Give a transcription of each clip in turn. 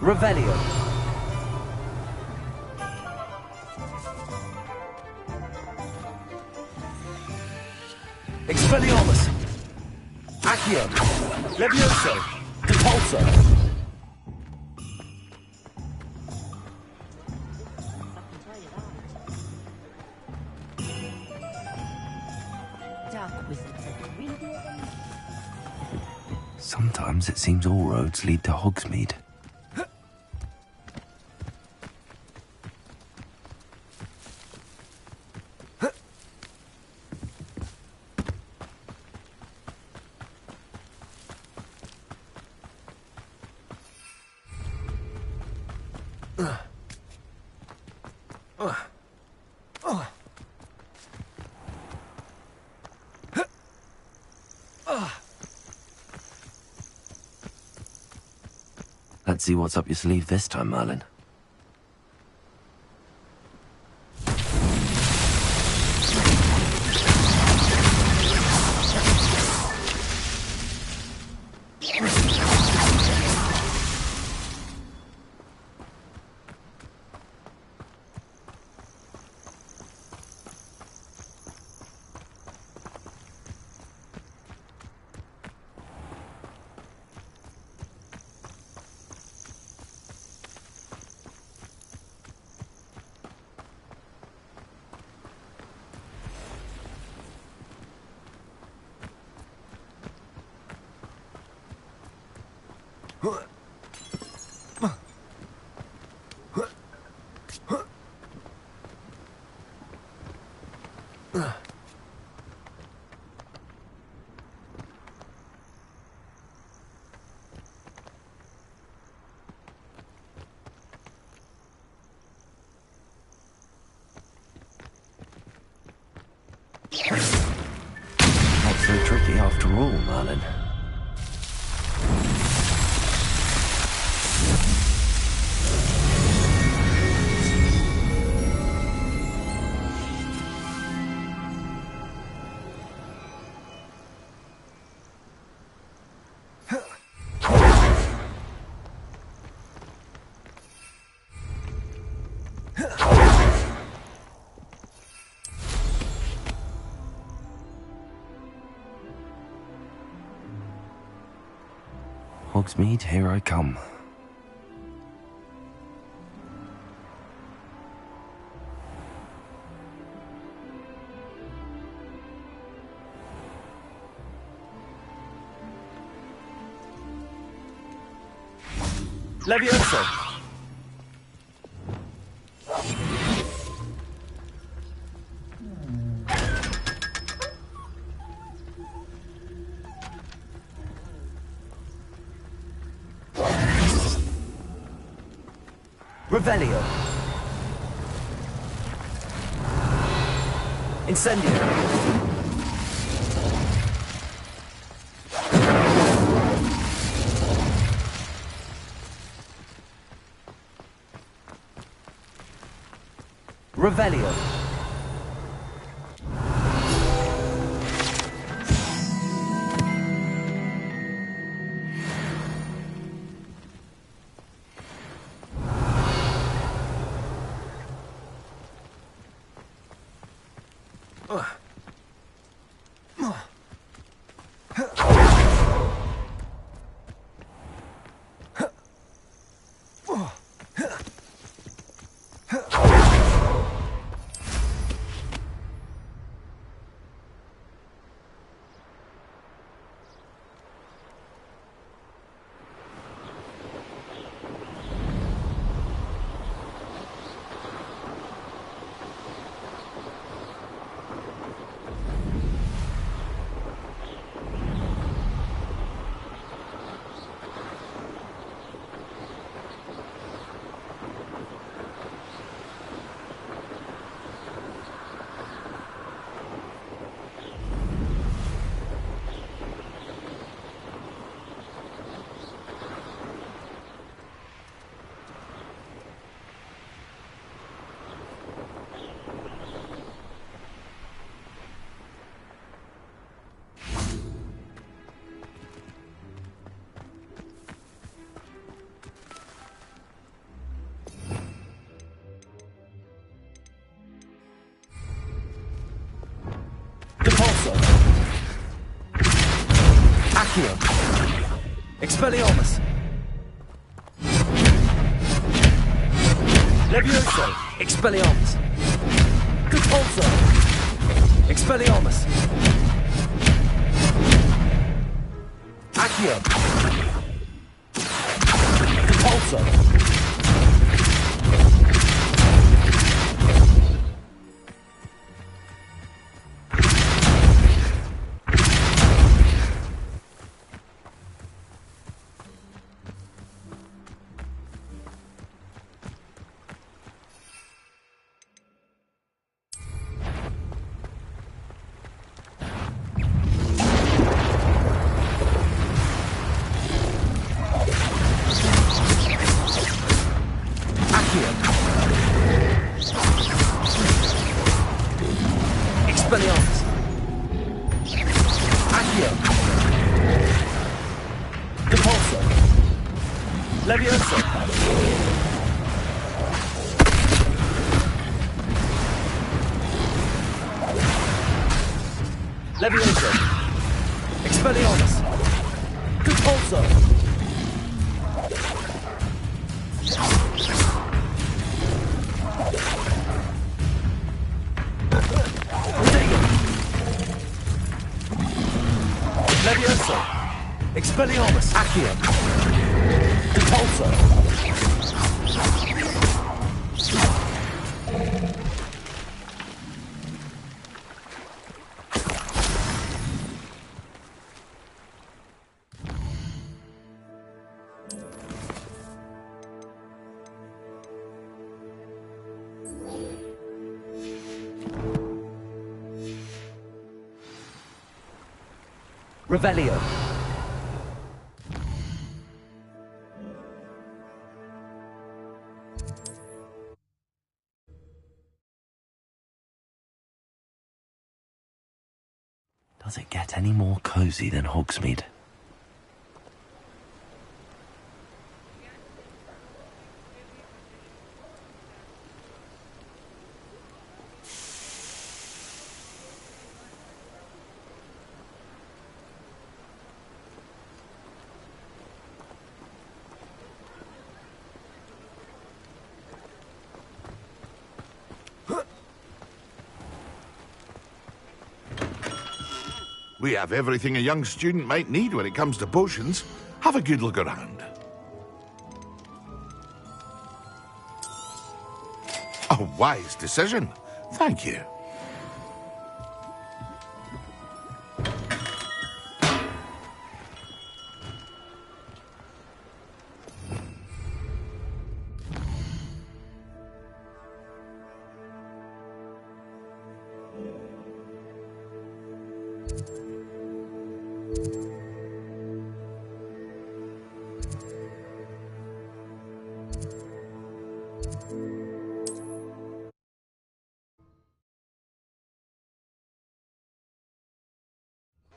Revelio. Expelliarmus. Accio. Levioso. Depulso. Sometimes it seems all roads lead to Hogsmeade. Let's see what's up your sleeve this time, Merlin. Not so tricky after all, Merlin. Hogsmeade, here I come. Levioso. Revelio. Incendio. Revelio. Depulso. Accio. Expelliarmus. Levioso. Expelliarmus. Depulso. Expelliarmus. Accio. Depulso. Expelliarmus. Accio. Depulso. Levioso. Levioso. Expelliarmus. Depulso. Levioso. Expelliarmus. Accio. Depulso. Revelio. Does it get any more cozy than Hogsmeade? We have everything a young student might need when it comes to potions. Have a good look around. A wise decision. Thank you.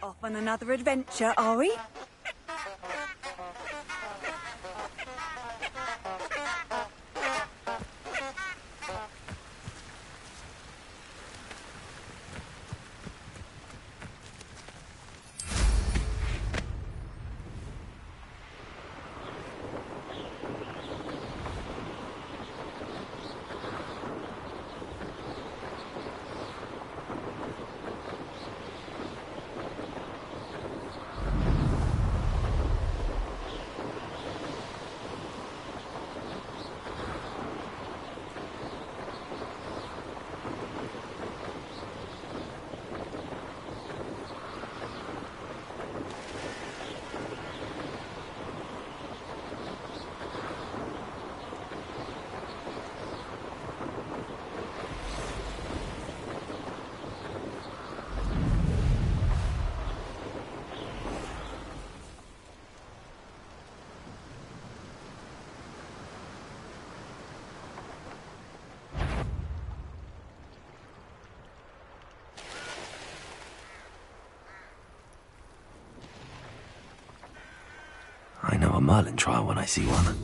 Off on another adventure, are we? I know a Merlin trial when I see one.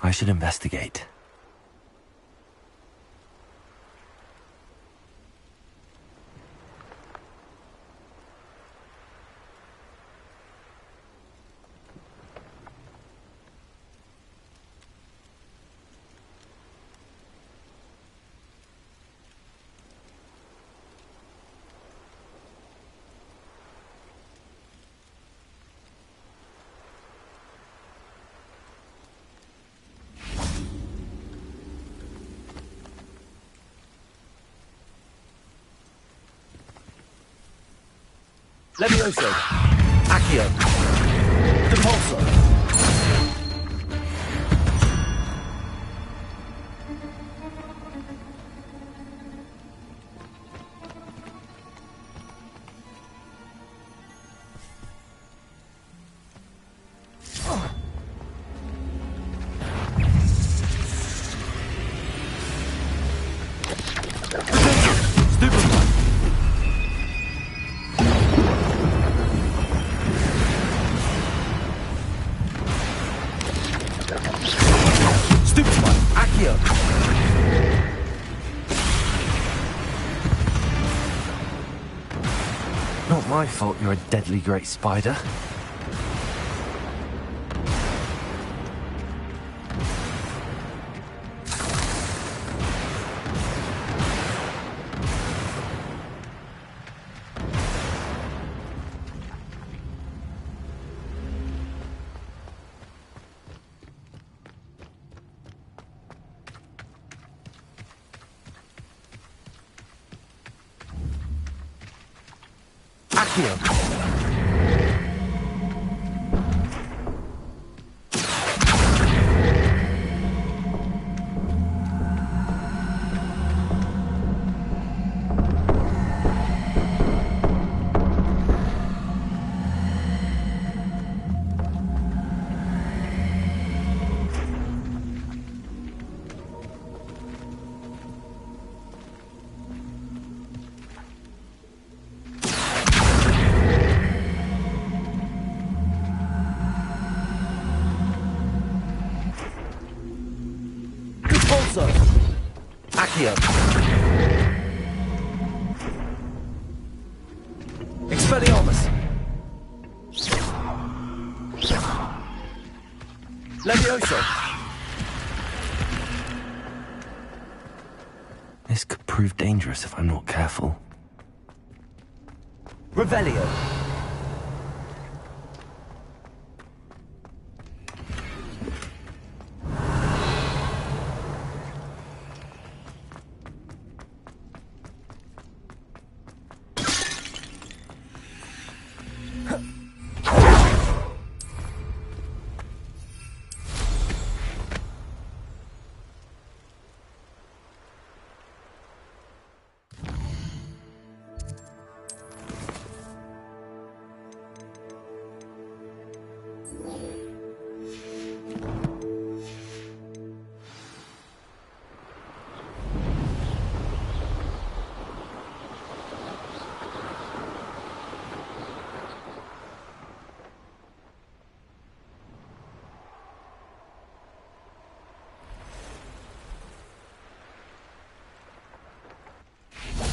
I should investigate. Levioso. Accio. Depulso. Not my fault you're a deadly great spider. Accio. Accio. Expelliarmus. Levioso. This could prove dangerous if I'm not careful. Revelio.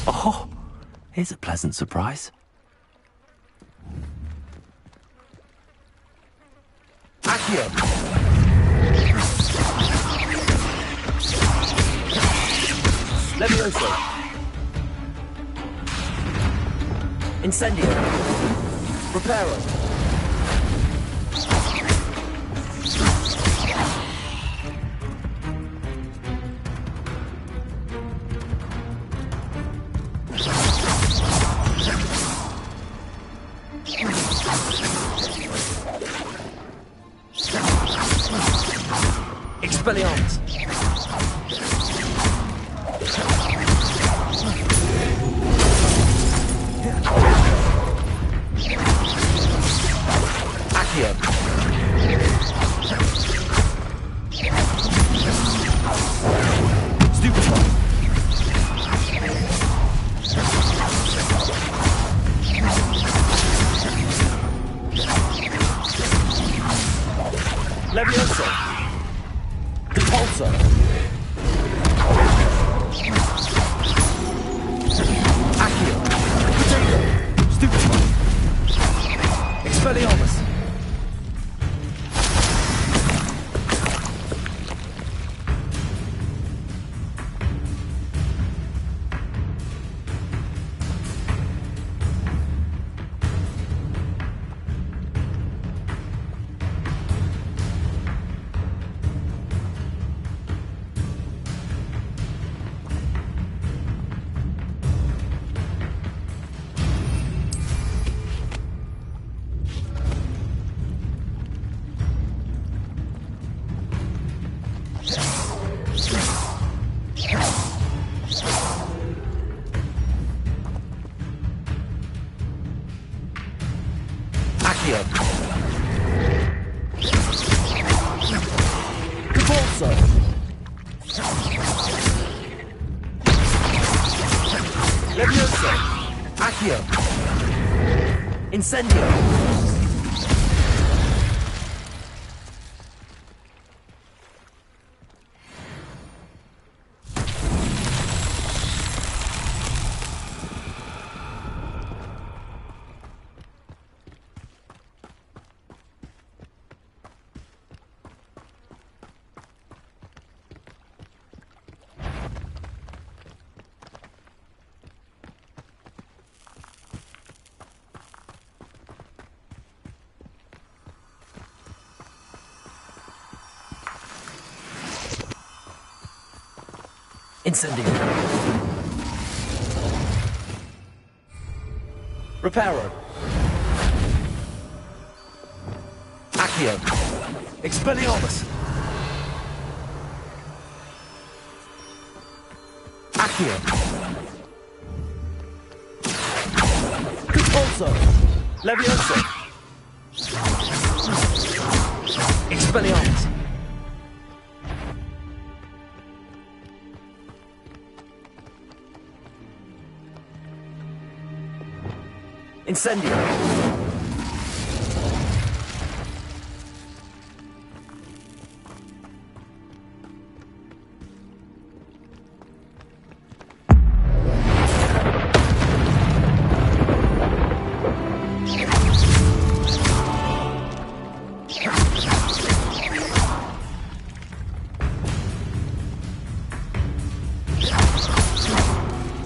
Oh, here's a pleasant surprise. Accio. Levioso. Incendio. Reparo. Expelliarmus. Accio. Stupefy. Levioso. Repulsor. Accio. Potato. Stupefy. Expelliarmus. Accio. Repulsor. Levioso. Accio. Incendio. Incendio. Reparo. Accio. Expelliarmus. Accio. Repulsor. Levioso. Expelliarmus. Incendio.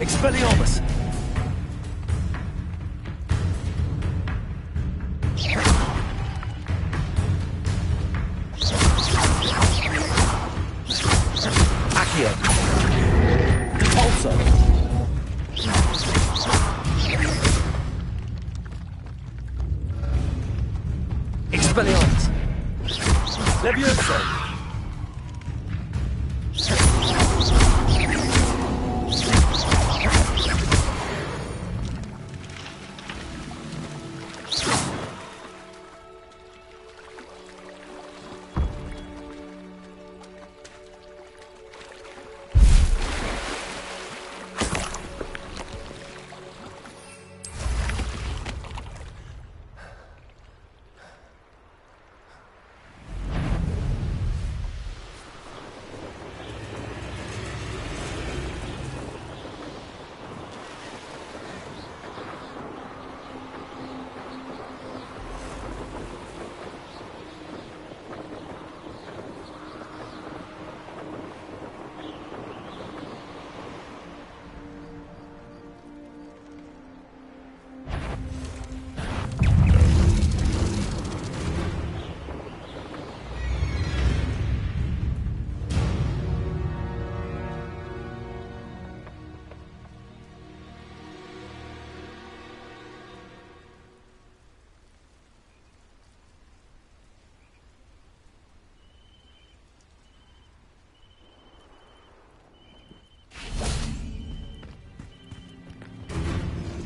Expelliarmus. Accio. Repulsor. Expelliarmus. Levioso.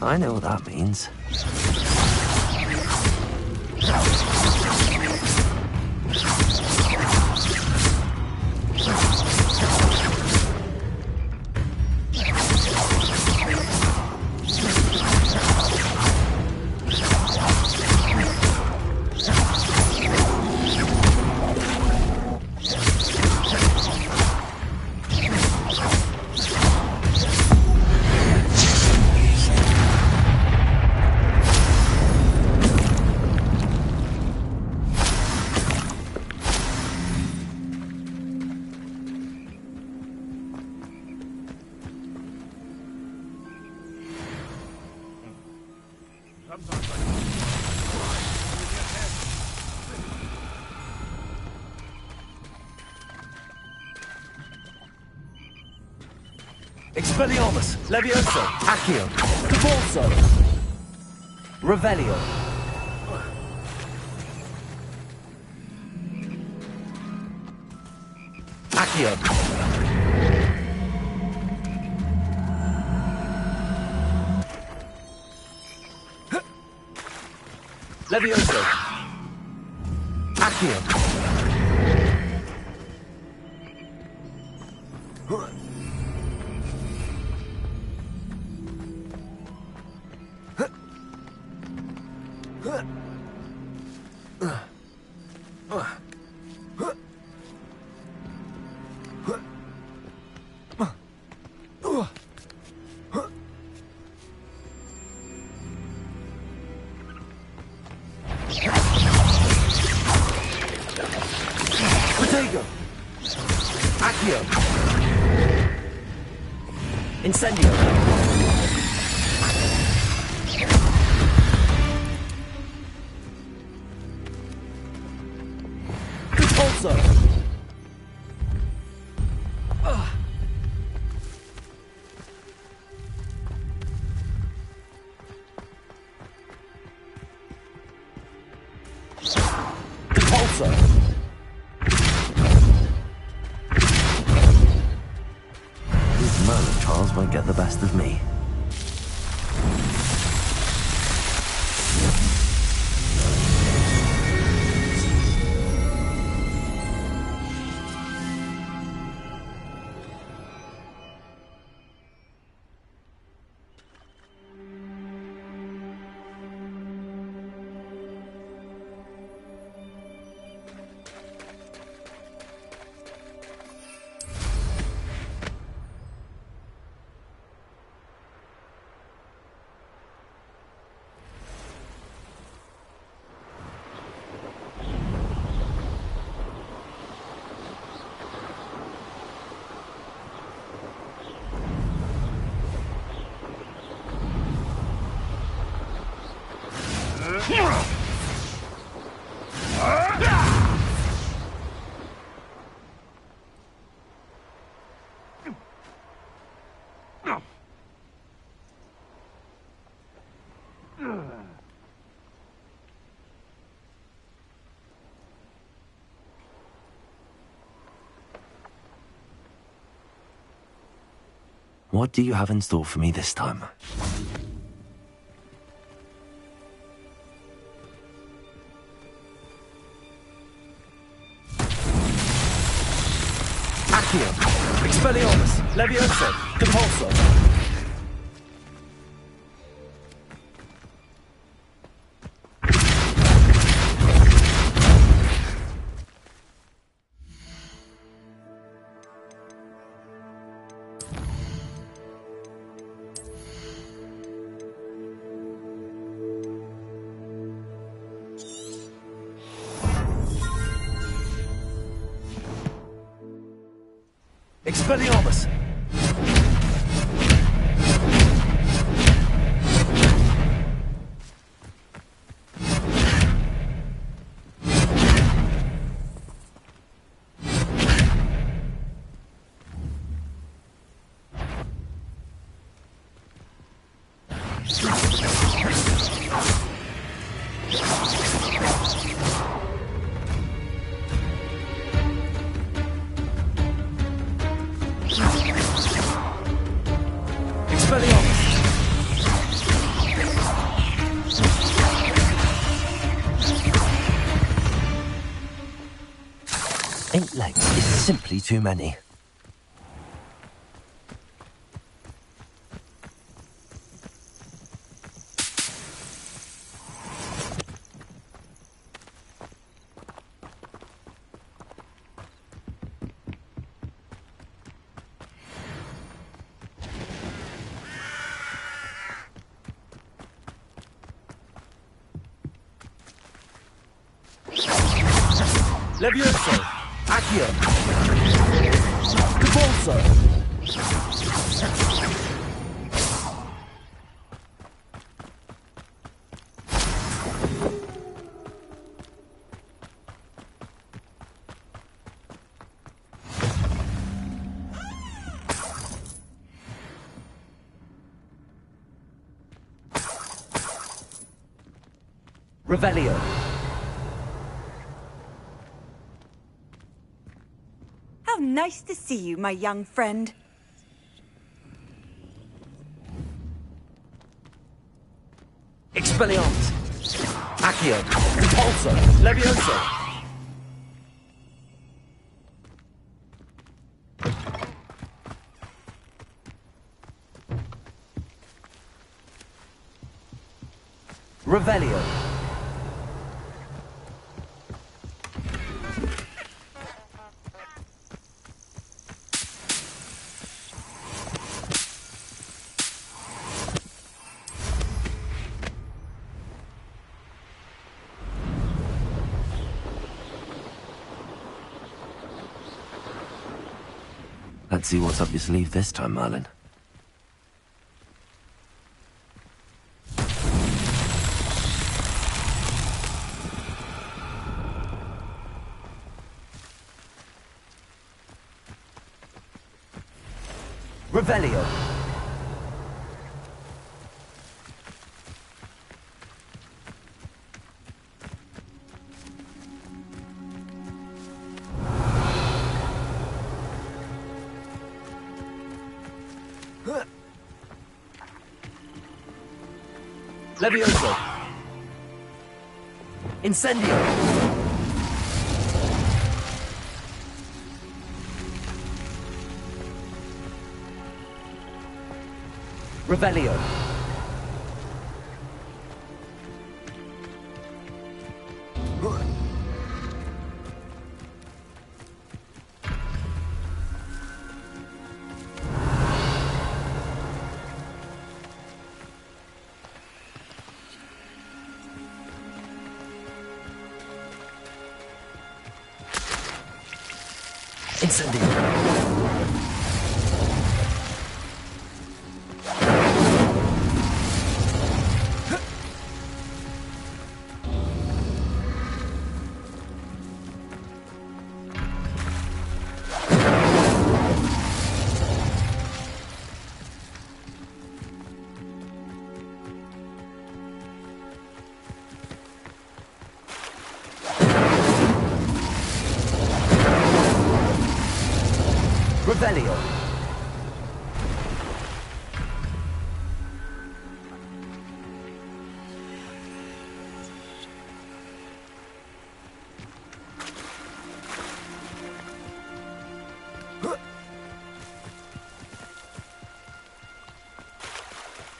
I know what that means. Expelliarmus! Levioso! Accio! Cabalso! Revelio! Accio! Levioso! Accio! Protego! Accio! Incendio! Repulso! Repulso! These Merlin trials won't get the best of me. What do you have in store for me this time? Accio! Expelliarmus! Levioso! Compulso! Expelliarmus! Eight legs is simply too many. Levioso! Accio! Cabalso! Revelio. How nice to see you, my young friend. Expelliarmus. Accio. Compulso. Levioso. Revelio. Let's see what's up your sleeve this time, Merlin. Revelio. Levioso. Incendio. Revelio. Incendio. Revelio.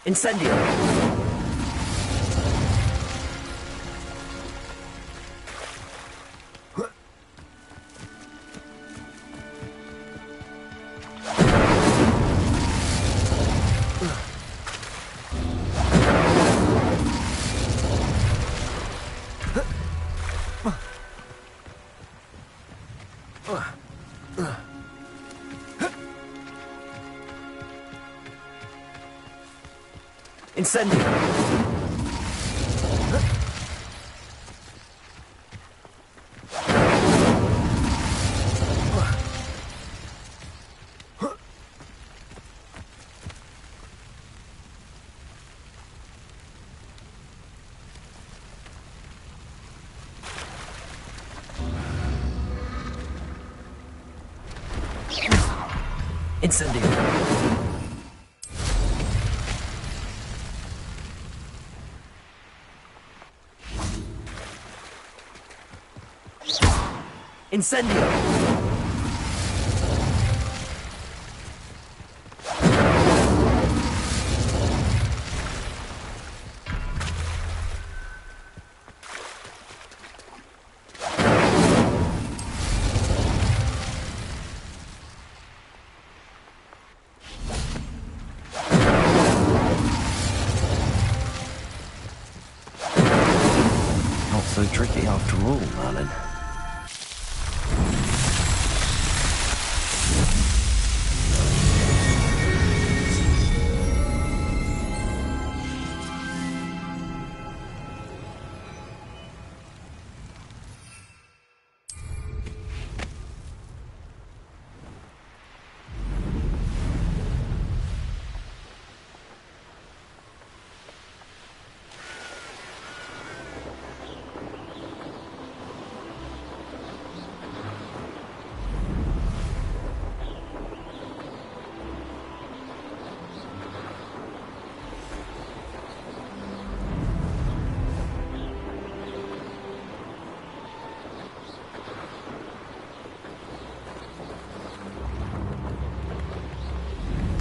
Incendio. Incendio. Incendio. Incendio. Not so tricky after all, Merlin.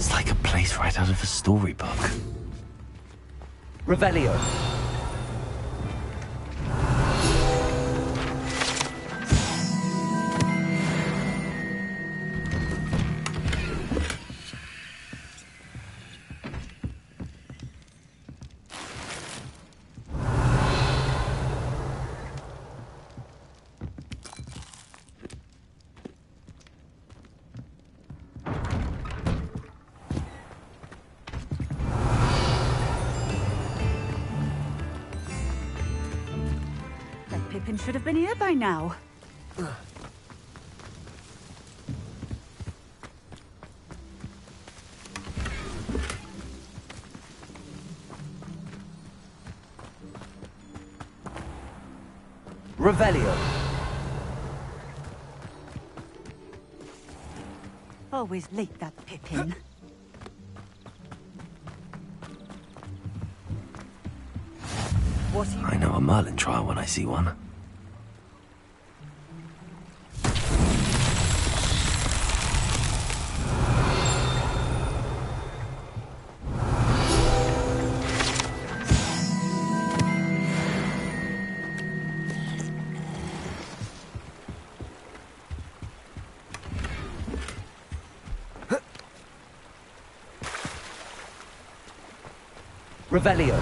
It's like a place right out of a storybook. Revelio. That Pippin should have been here by now. Revelio. Always late, that Pippin. What are you... I know a Merlin trial when I see one. Revelio.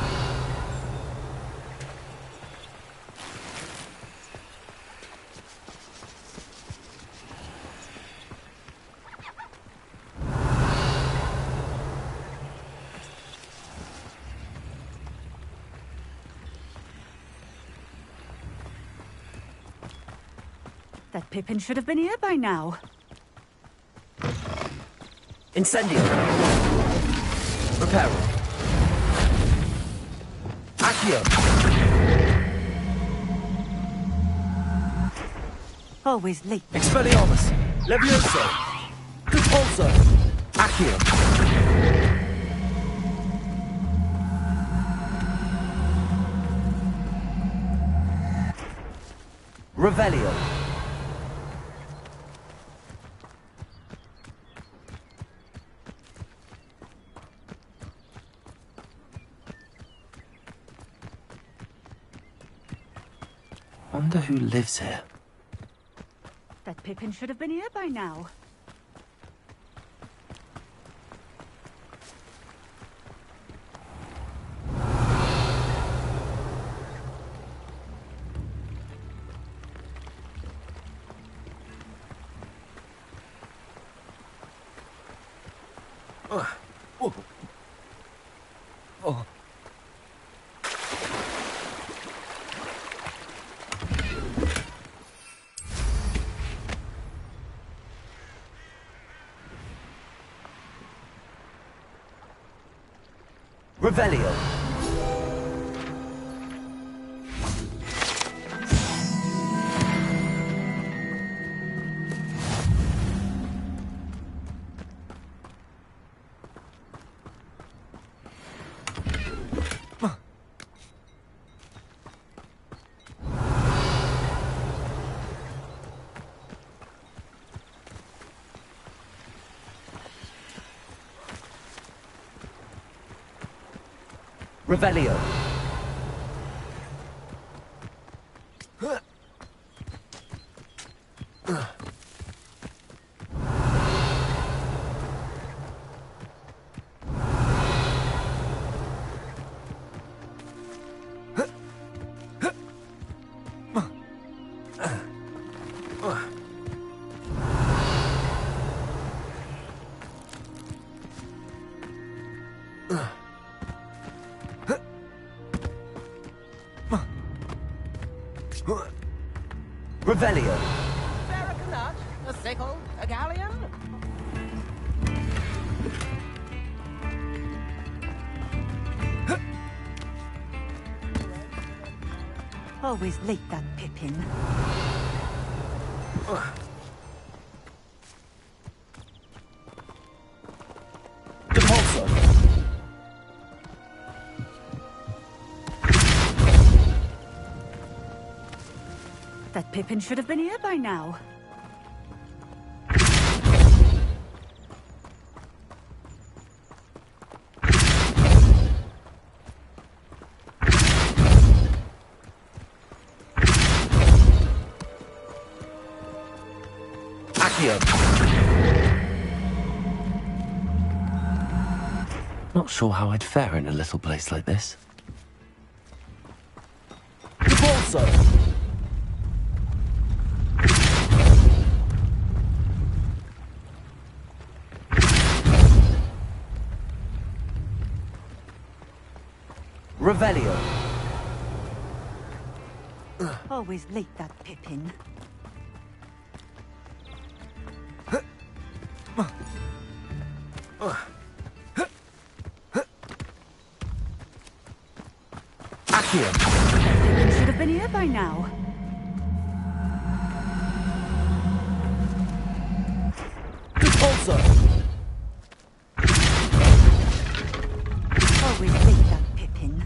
That Pippin should have been here by now. Incendio. Reparo. Accio. Always late. Expelliarmus. Levioso. Repulso. Accio. Revelio. Wonder who lives here. That Pippin should have been here by now. Revelio. Revelio. Revelio. A nut, a sickle, a galleon. Always late, that Pippin. Repulso. That Pippin should have been here by now. Accio. Not sure how I'd fare in a little place like this. Depulso. Revelio. Always late, that Pippin. Accio. Pippin should have been here by now. Depulso. Always late, that Pippin.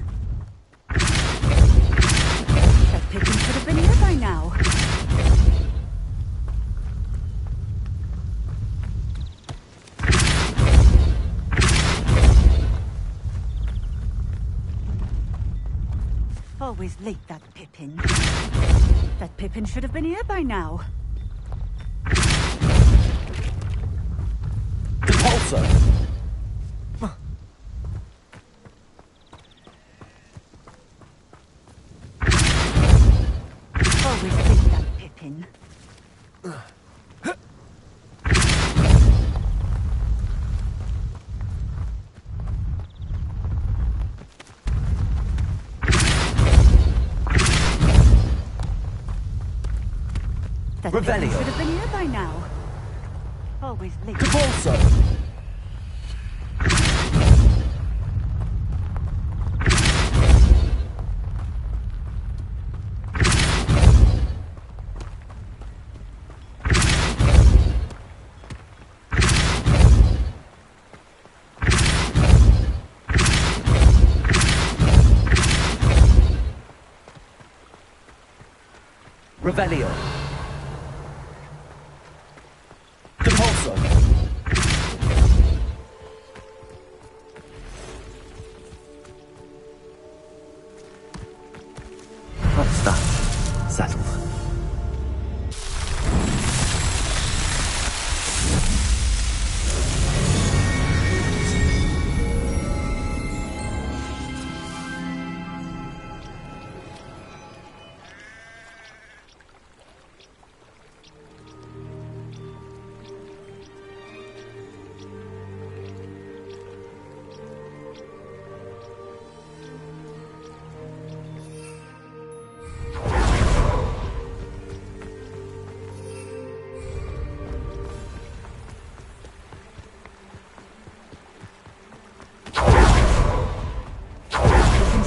That Pippin should have been here by now. Always late, that Pippin. That Pippin should have been here by now. Depulso. Always late, that Pippin. That Pippin Revelio. should have been here by now. Always late. Depulso. Revelio. Depulso. That's that. Settled.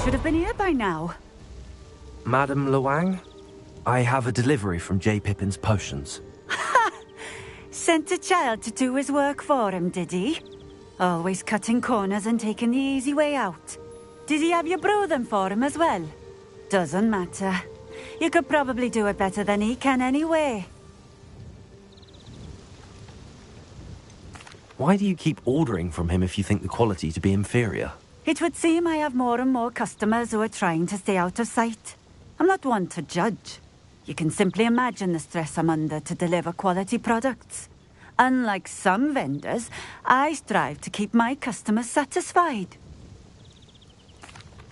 Should have been here by now. Madam Luang, I have a delivery from J. Pippin's potions. Sent a child to do his work for him, did he? Always cutting corners and taking the easy way out. Did he have you brew them for him as well? Doesn't matter. You could probably do it better than he can anyway. Why do you keep ordering from him if you think the quality to be inferior? It would seem I have more and more customers who are trying to stay out of sight. I'm not one to judge. You can simply imagine the stress I'm under to deliver quality products. Unlike some vendors, I strive to keep my customers satisfied.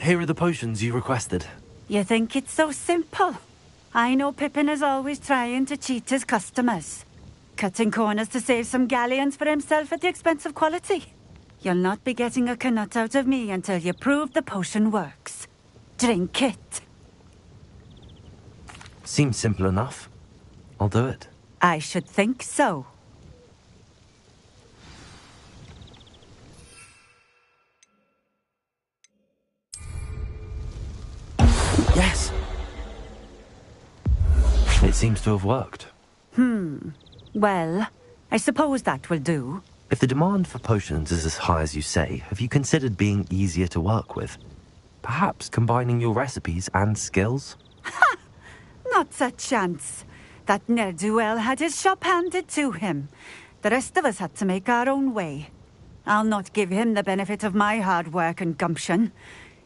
Here are the potions you requested. You think it's so simple? I know Pippin is always trying to cheat his customers. Cutting corners to save some galleons for himself at the expense of quality. You'll not be getting a canut out of me until you prove the potion works. Drink it. Seems simple enough. I'll do it. I should think so. Yes! It seems to have worked. Well, I suppose that will do. If the demand for potions is as high as you say, have you considered being easier to work with? Perhaps combining your recipes and skills? Not a chance. That ne'er-do-well had his shop handed to him. The rest of us had to make our own way. I'll not give him the benefit of my hard work and gumption.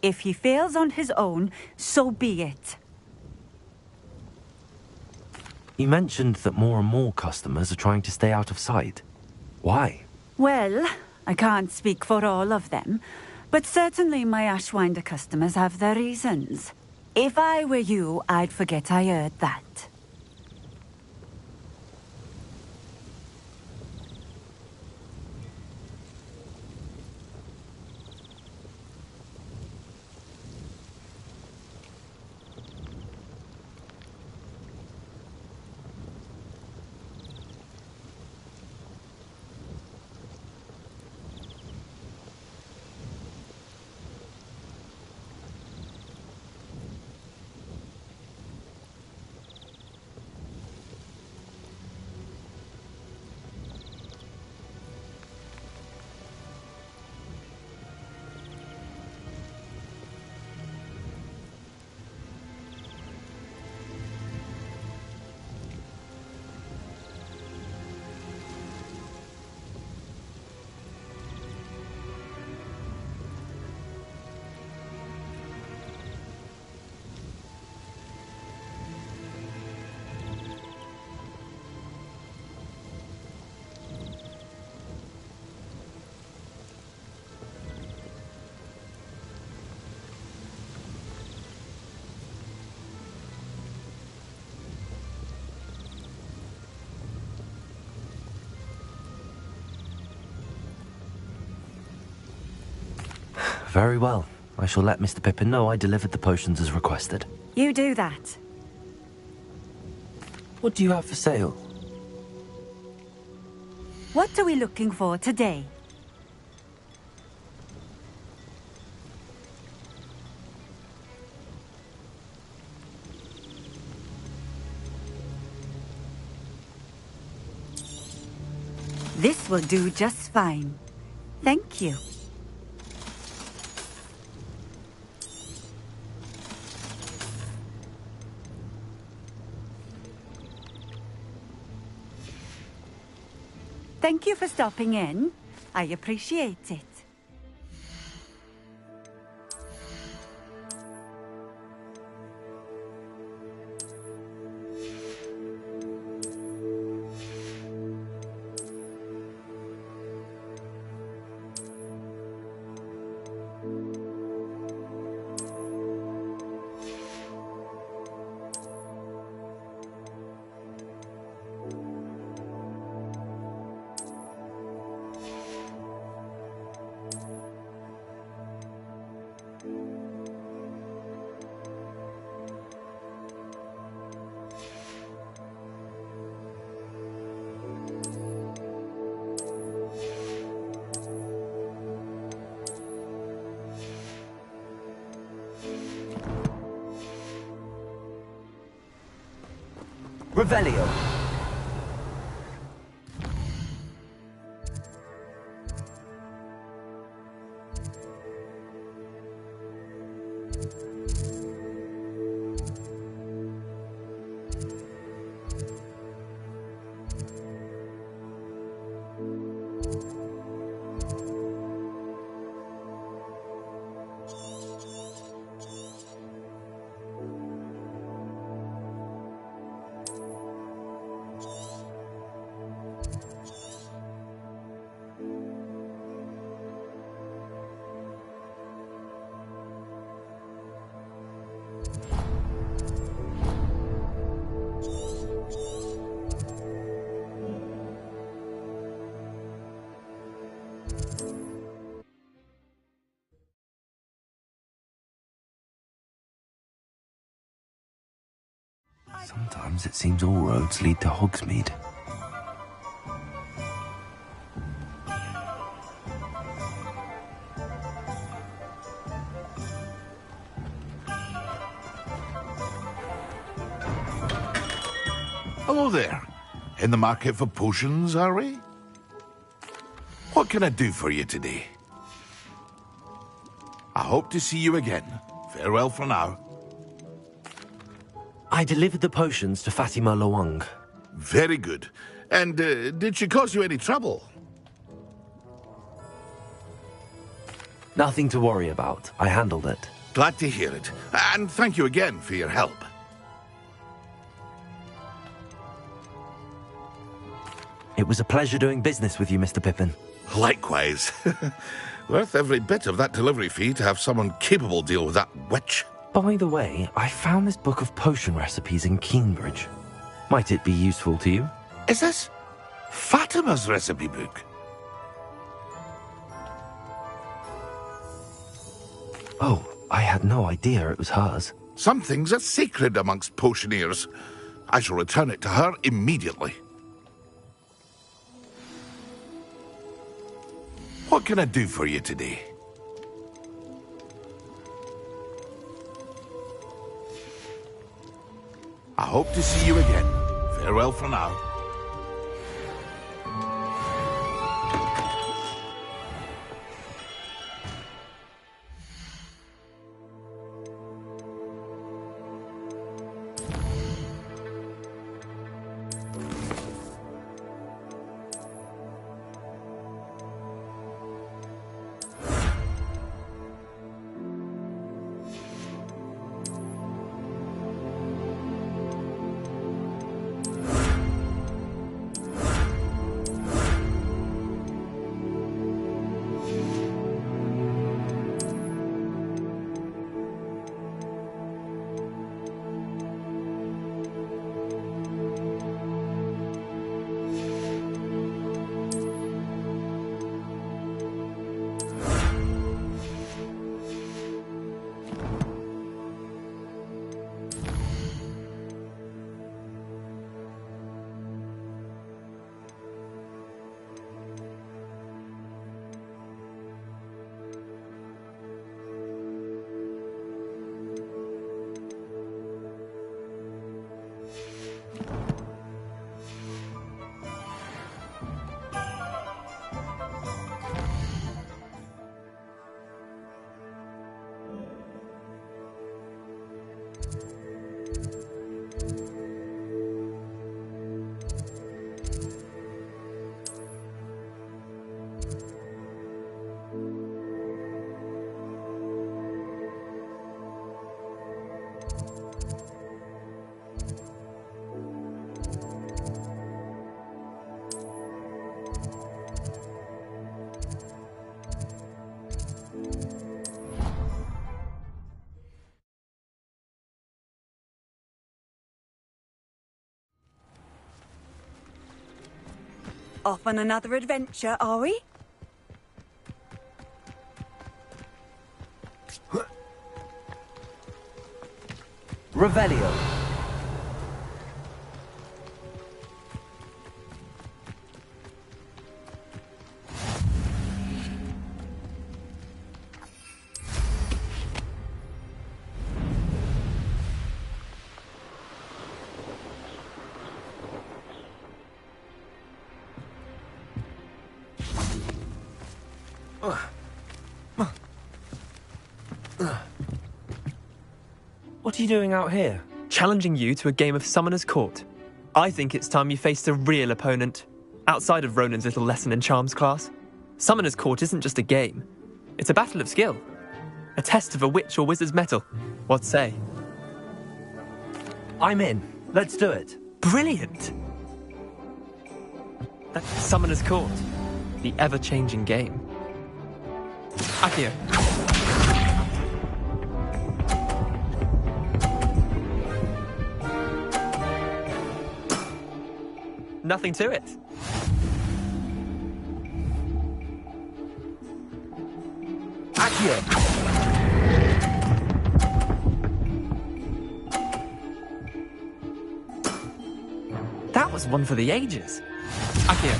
If he fails on his own, so be it. You mentioned that more and more customers are trying to stay out of sight. Why? Well, I can't speak for all of them, but certainly my Ashwinder customers have their reasons. If I were you, I'd forget I heard that. Very well. I shall let Mr. Pippin know I delivered the potions as requested. You do that. What do you have for sale? What are we looking for today? This will do just fine. Thank you. Thank you for stopping in. I appreciate it. Revelio. Sometimes it seems all roads lead to Hogsmeade. Hello there. In the market for potions, are we? What can I do for you today? I hope to see you again. Farewell for now. I delivered the potions to Fatima Lawang. Very good. And did she cause you any trouble? Nothing to worry about. I handled it. Glad to hear it. And thank you again for your help. It was a pleasure doing business with you, Mr. Pippin. Likewise. Worth every bit of that delivery fee to have someone capable deal with that witch. By the way, I found this book of potion recipes in Cambridge. Might it be useful to you? Is this Fatima's recipe book? Oh, I had no idea it was hers. Some things are sacred amongst potioneers. I shall return it to her immediately. What can I do for you today? I hope to see you again. Farewell for now. Off on another adventure, are we? Revelio. What are you doing out here? Challenging you to a game of Summoner's Court. I think it's time you faced a real opponent, outside of Ronan's little lesson in charms class. Summoner's Court isn't just a game. It's a battle of skill. A test of a witch or wizard's mettle. What say? I'm in. Let's do it. Brilliant! That's Summoner's Court. The ever-changing game. Akio. Nothing to it. Accio. That was one for the ages. Akio.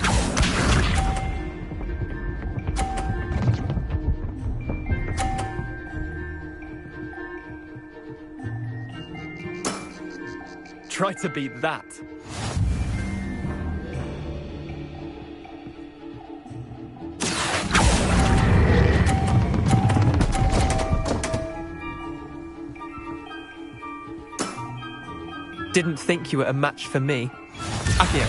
Try to beat that. Didn't think you were a match for me. Akio.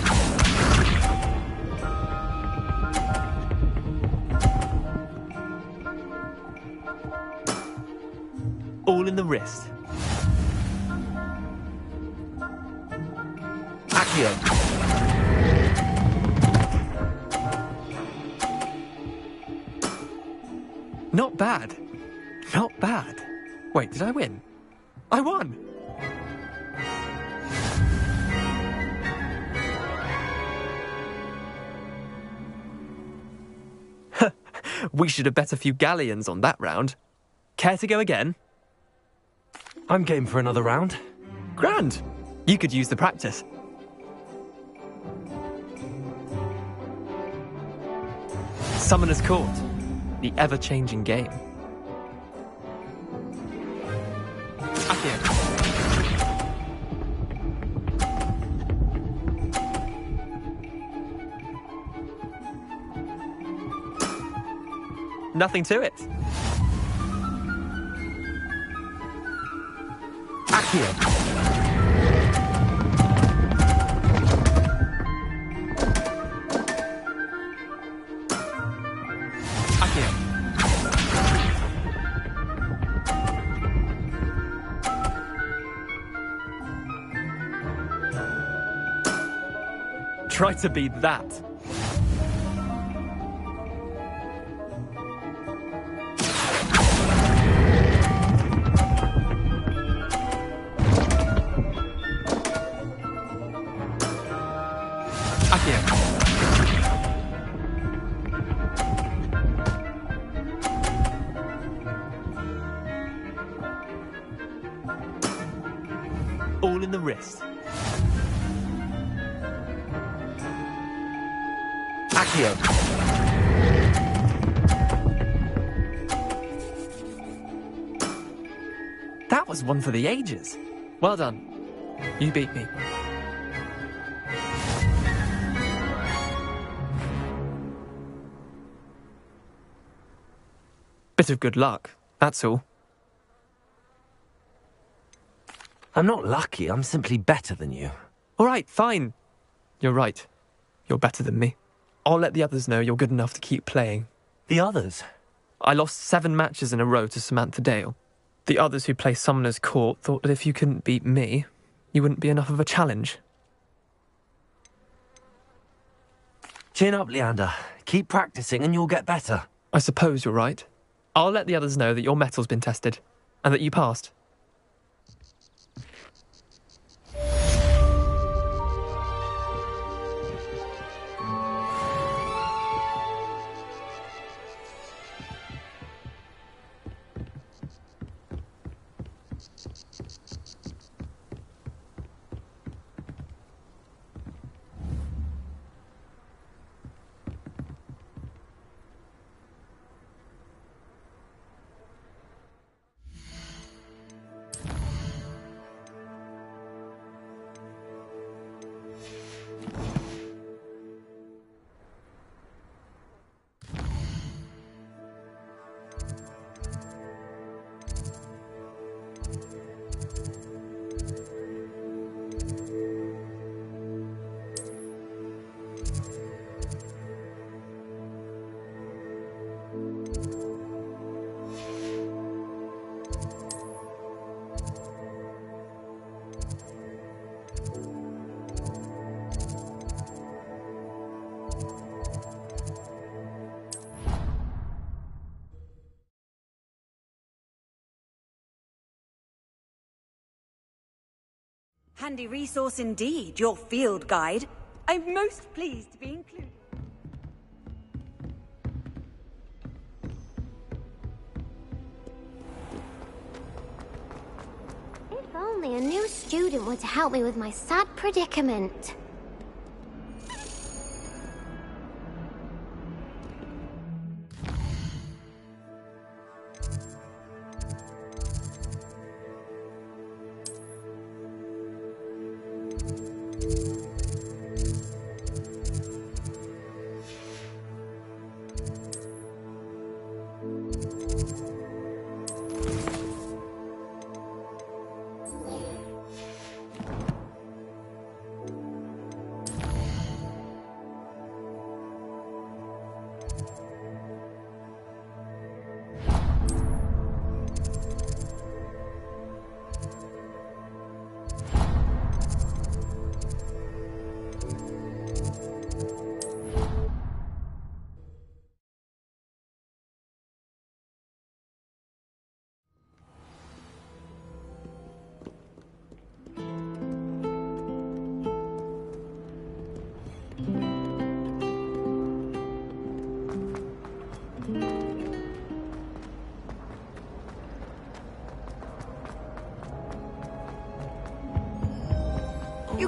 All in the wrist. Accio. Not bad. Not bad. Wait, did I win? I won! We should have bet a few galleons on that round. Care to go again? I'm game for another round. Grand! You could use the practice. Summoner's Court. The ever-changing game. Accio. Nothing to it. Accio. Try to beat that. All in the wrist. Accio. That was one for the ages. Well done. You beat me. Bit of good luck, that's all. I'm not lucky, I'm simply better than you. All right, fine. You're right. You're better than me. I'll let the others know you're good enough to keep playing. The others? I lost 7 matches in a row to Samantha Dale. The others who play Summoner's Court thought that if you couldn't beat me, you wouldn't be enough of a challenge. Chin up, Leander. Keep practicing and you'll get better. I suppose you're right. I'll let the others know that your metal's been tested, and that you passed. Handy resource indeed, your field guide. I'm most pleased to be included. If only a new student were to help me with my sad predicament.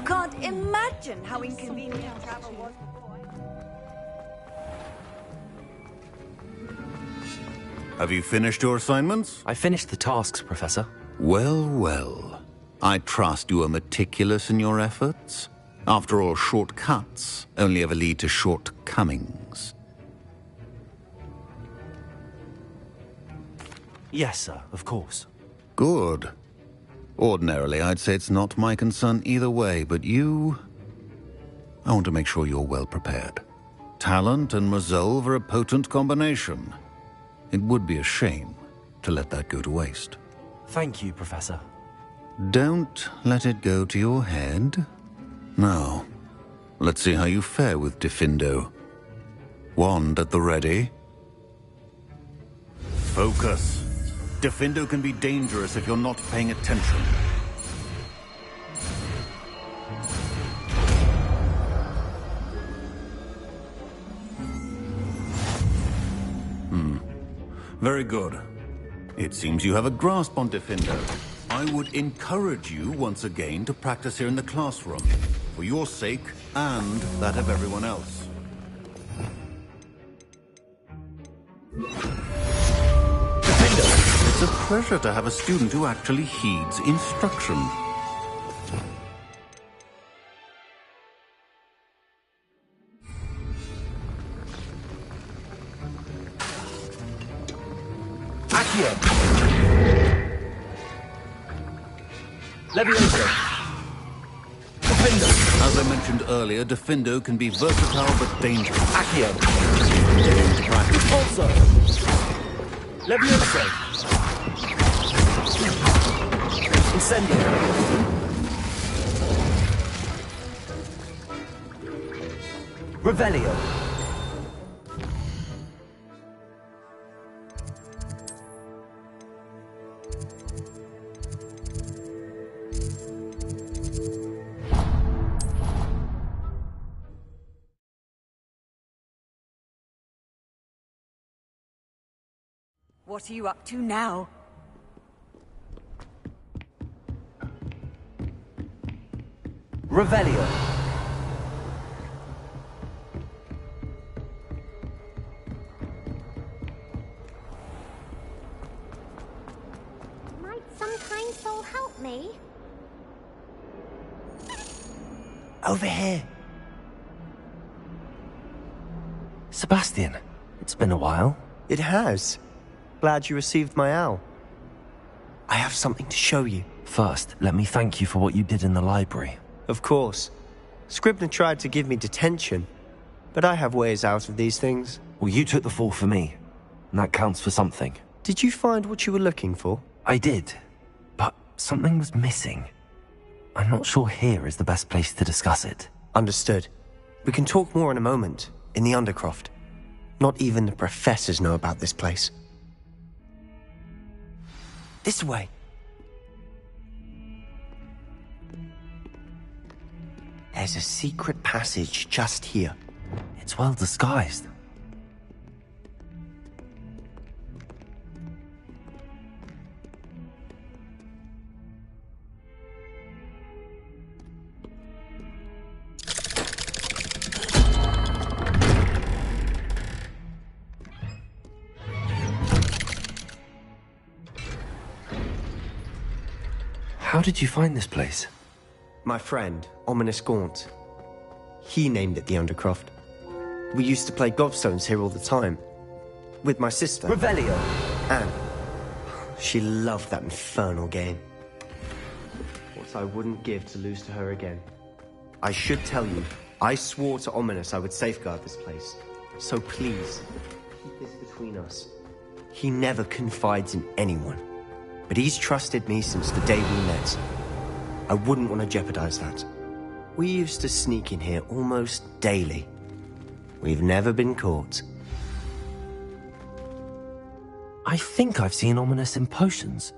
can't imagine how inconvenient travel was before. Have you finished your assignments? I finished the tasks, Professor. Well, well. I trust you are meticulous in your efforts. After all, shortcuts only ever lead to shortcomings. Yes, sir, of course. Good. Ordinarily, I'd say it's not my concern either way, but you... I want to make sure you're well prepared. Talent and resolve are a potent combination. It would be a shame to let that go to waste. Thank you, Professor. Don't let it go to your head. Now, let's see how you fare with Diffindo. Wand at the ready. Focus. Diffindo can be dangerous if you're not paying attention. Very good. It seems you have a grasp on Diffindo. I would encourage you once again to practice here in the classroom, for your sake and that of everyone else. Diffindo, it's a pleasure to have a student who actually heeds instruction. Levioso. Diffindo. As I mentioned earlier, Diffindo can be versatile but dangerous. Accio. Practice. Also. Levioso. Incendio. Revelio. What are you up to now? Revelio. Might some kind soul help me? Over here. Sebastian, it's been a while. It has. Glad you received my owl. I have something to show you. First, let me thank you for what you did in the library. Of course. Scribner tried to give me detention, but I have ways out of these things. Well, you took the fall for me, and that counts for something. Did you find what you were looking for? I did, but something was missing. I'm not sure here is the best place to discuss it. Understood. We can talk more in a moment, in the Undercroft. Not even the professors know about this place. This way. There's a secret passage just here. It's well disguised. How did you find this place? My friend, Ominous Gaunt. He named it the Undercroft. We used to play gobstones here all the time. With my sister. Revelio. Anne. She loved that infernal game. What I wouldn't give to lose to her again. I should tell you, I swore to Ominous I would safeguard this place. So please, keep this between us. He never confides in anyone. But he's trusted me since the day we met. I wouldn't want to jeopardize that. We used to sneak in here almost daily. We've never been caught. I think I've seen Ominous in potions.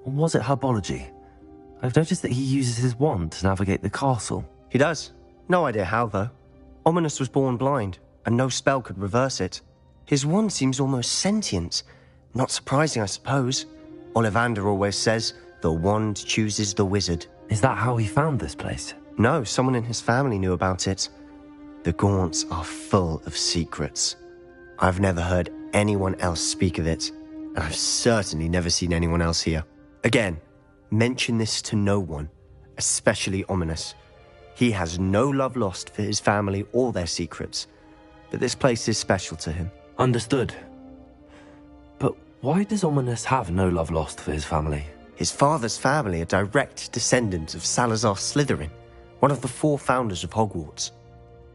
Or was it herbology? I've noticed that he uses his wand to navigate the castle. He does. No idea how, though. Ominous was born blind, and no spell could reverse it. His wand seems almost sentient. Not surprising, I suppose. Ollivander always says, the wand chooses the wizard. Is that how he found this place? No, someone in his family knew about it. The Gaunts are full of secrets. I've never heard anyone else speak of it, and I've certainly never seen anyone else here. Again, mention this to no one, especially Ominous. He has no love lost for his family or their secrets, but this place is special to him. Understood. But why does Ominous have no love lost for his family? His father's family are direct descendants of Salazar Slytherin, one of the 4 founders of Hogwarts.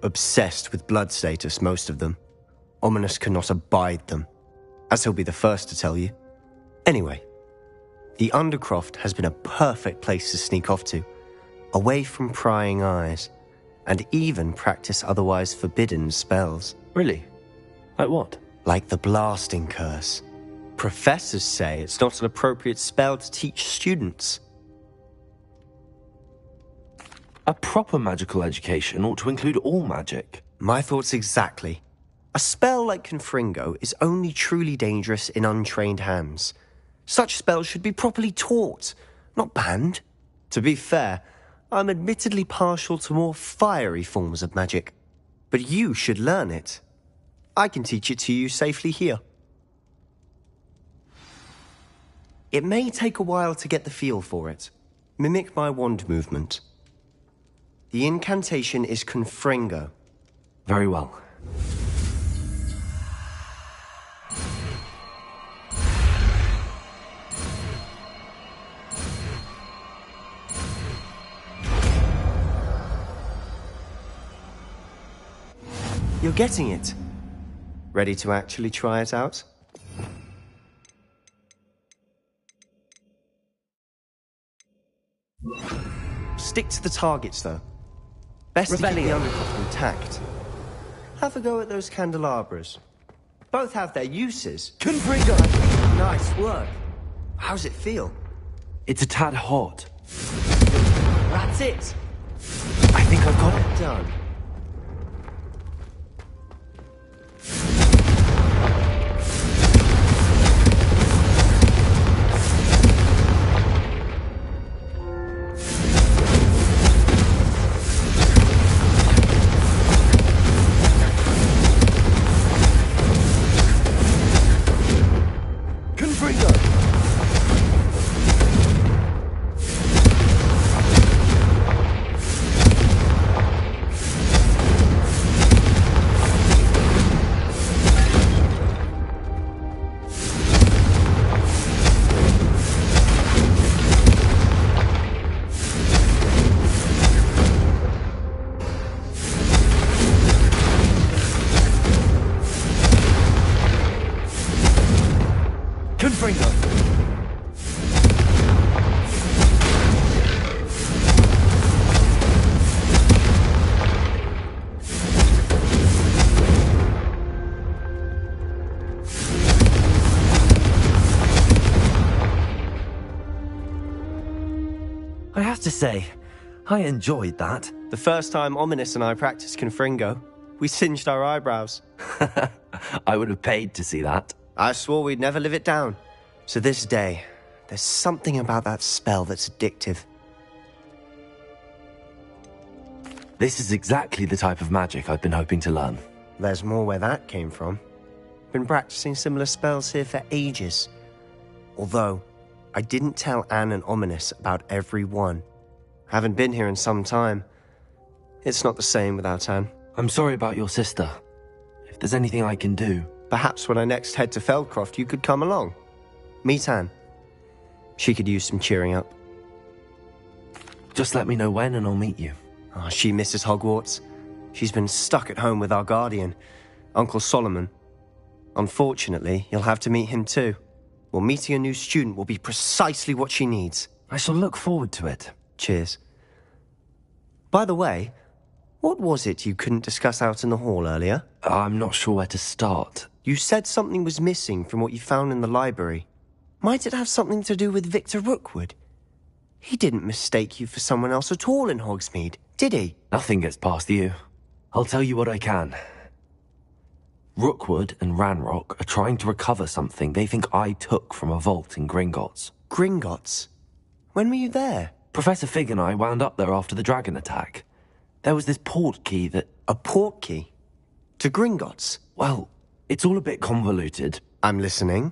Obsessed with blood status, most of them. Ominous cannot abide them, as he'll be the first to tell you. Anyway, the Undercroft has been a perfect place to sneak off to, away from prying eyes, and even practice otherwise forbidden spells. Really? Like what? Like the blasting curse. Professors say it's not an appropriate spell to teach students. A proper magical education ought to include all magic. My thoughts exactly. A spell like Confringo is only truly dangerous in untrained hands. Such spells should be properly taught, not banned. To be fair, I'm admittedly partial to more fiery forms of magic. But you should learn it. I can teach it to you safely here. It may take a while to get the feel for it. Mimic my wand movement. The incantation is Confringo. Very well. You're getting it. Ready to actually try it out? Stick to the targets, though. Best to keep the undercroft intact. Have a go at those candelabras. Both have their uses. Confringo! Nice work. How's it feel? It's a tad hot. That's it. I think I've got it. Done. I have to say, I enjoyed that. The first time Ominous and I practiced Confringo, we singed our eyebrows. I would have paid to see that. I swore we'd never live it down. To this day, there's something about that spell that's addictive. This is exactly the type of magic I've been hoping to learn. There's more where that came from. Been practicing similar spells here for ages. Although, I didn't tell Anne and Ominous about every one. Haven't been here in some time. It's not the same without Anne. I'm sorry about your sister. If there's anything I can do... Perhaps when I next head to Feldcroft, you could come along. Meet Anne. She could use some cheering up. Just let me know when and I'll meet you. Oh, she misses Hogwarts. She's been stuck at home with our guardian, Uncle Solomon. Unfortunately, you'll have to meet him too. Well, meeting a new student will be precisely what she needs. I shall look forward to it. Cheers. By the way, what was it you couldn't discuss out in the hall earlier? I'm not sure where to start. You said something was missing from what you found in the library. Might it have something to do with Victor Rookwood? He didn't mistake you for someone else at all in Hogsmeade, did he? Nothing gets past you. I'll tell you what I can. Rookwood and Ranrock are trying to recover something they think I took from a vault in Gringotts. Gringotts? When were you there? Professor Fig and I wound up there after the dragon attack. There was this port key that... A port key? To Gringotts? Well, it's all a bit convoluted. I'm listening.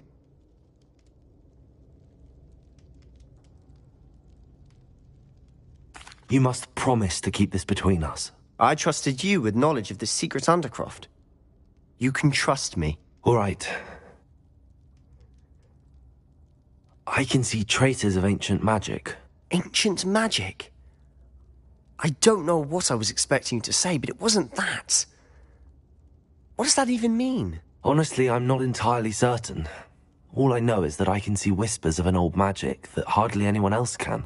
You must promise to keep this between us. I trusted you with knowledge of the secret Undercroft. You can trust me. All right. I can see traces of ancient magic. Ancient magic? I don't know what I was expecting you to say, but it wasn't that. What does that even mean? Honestly, I'm not entirely certain. All I know is that I can see whispers of an old magic that hardly anyone else can.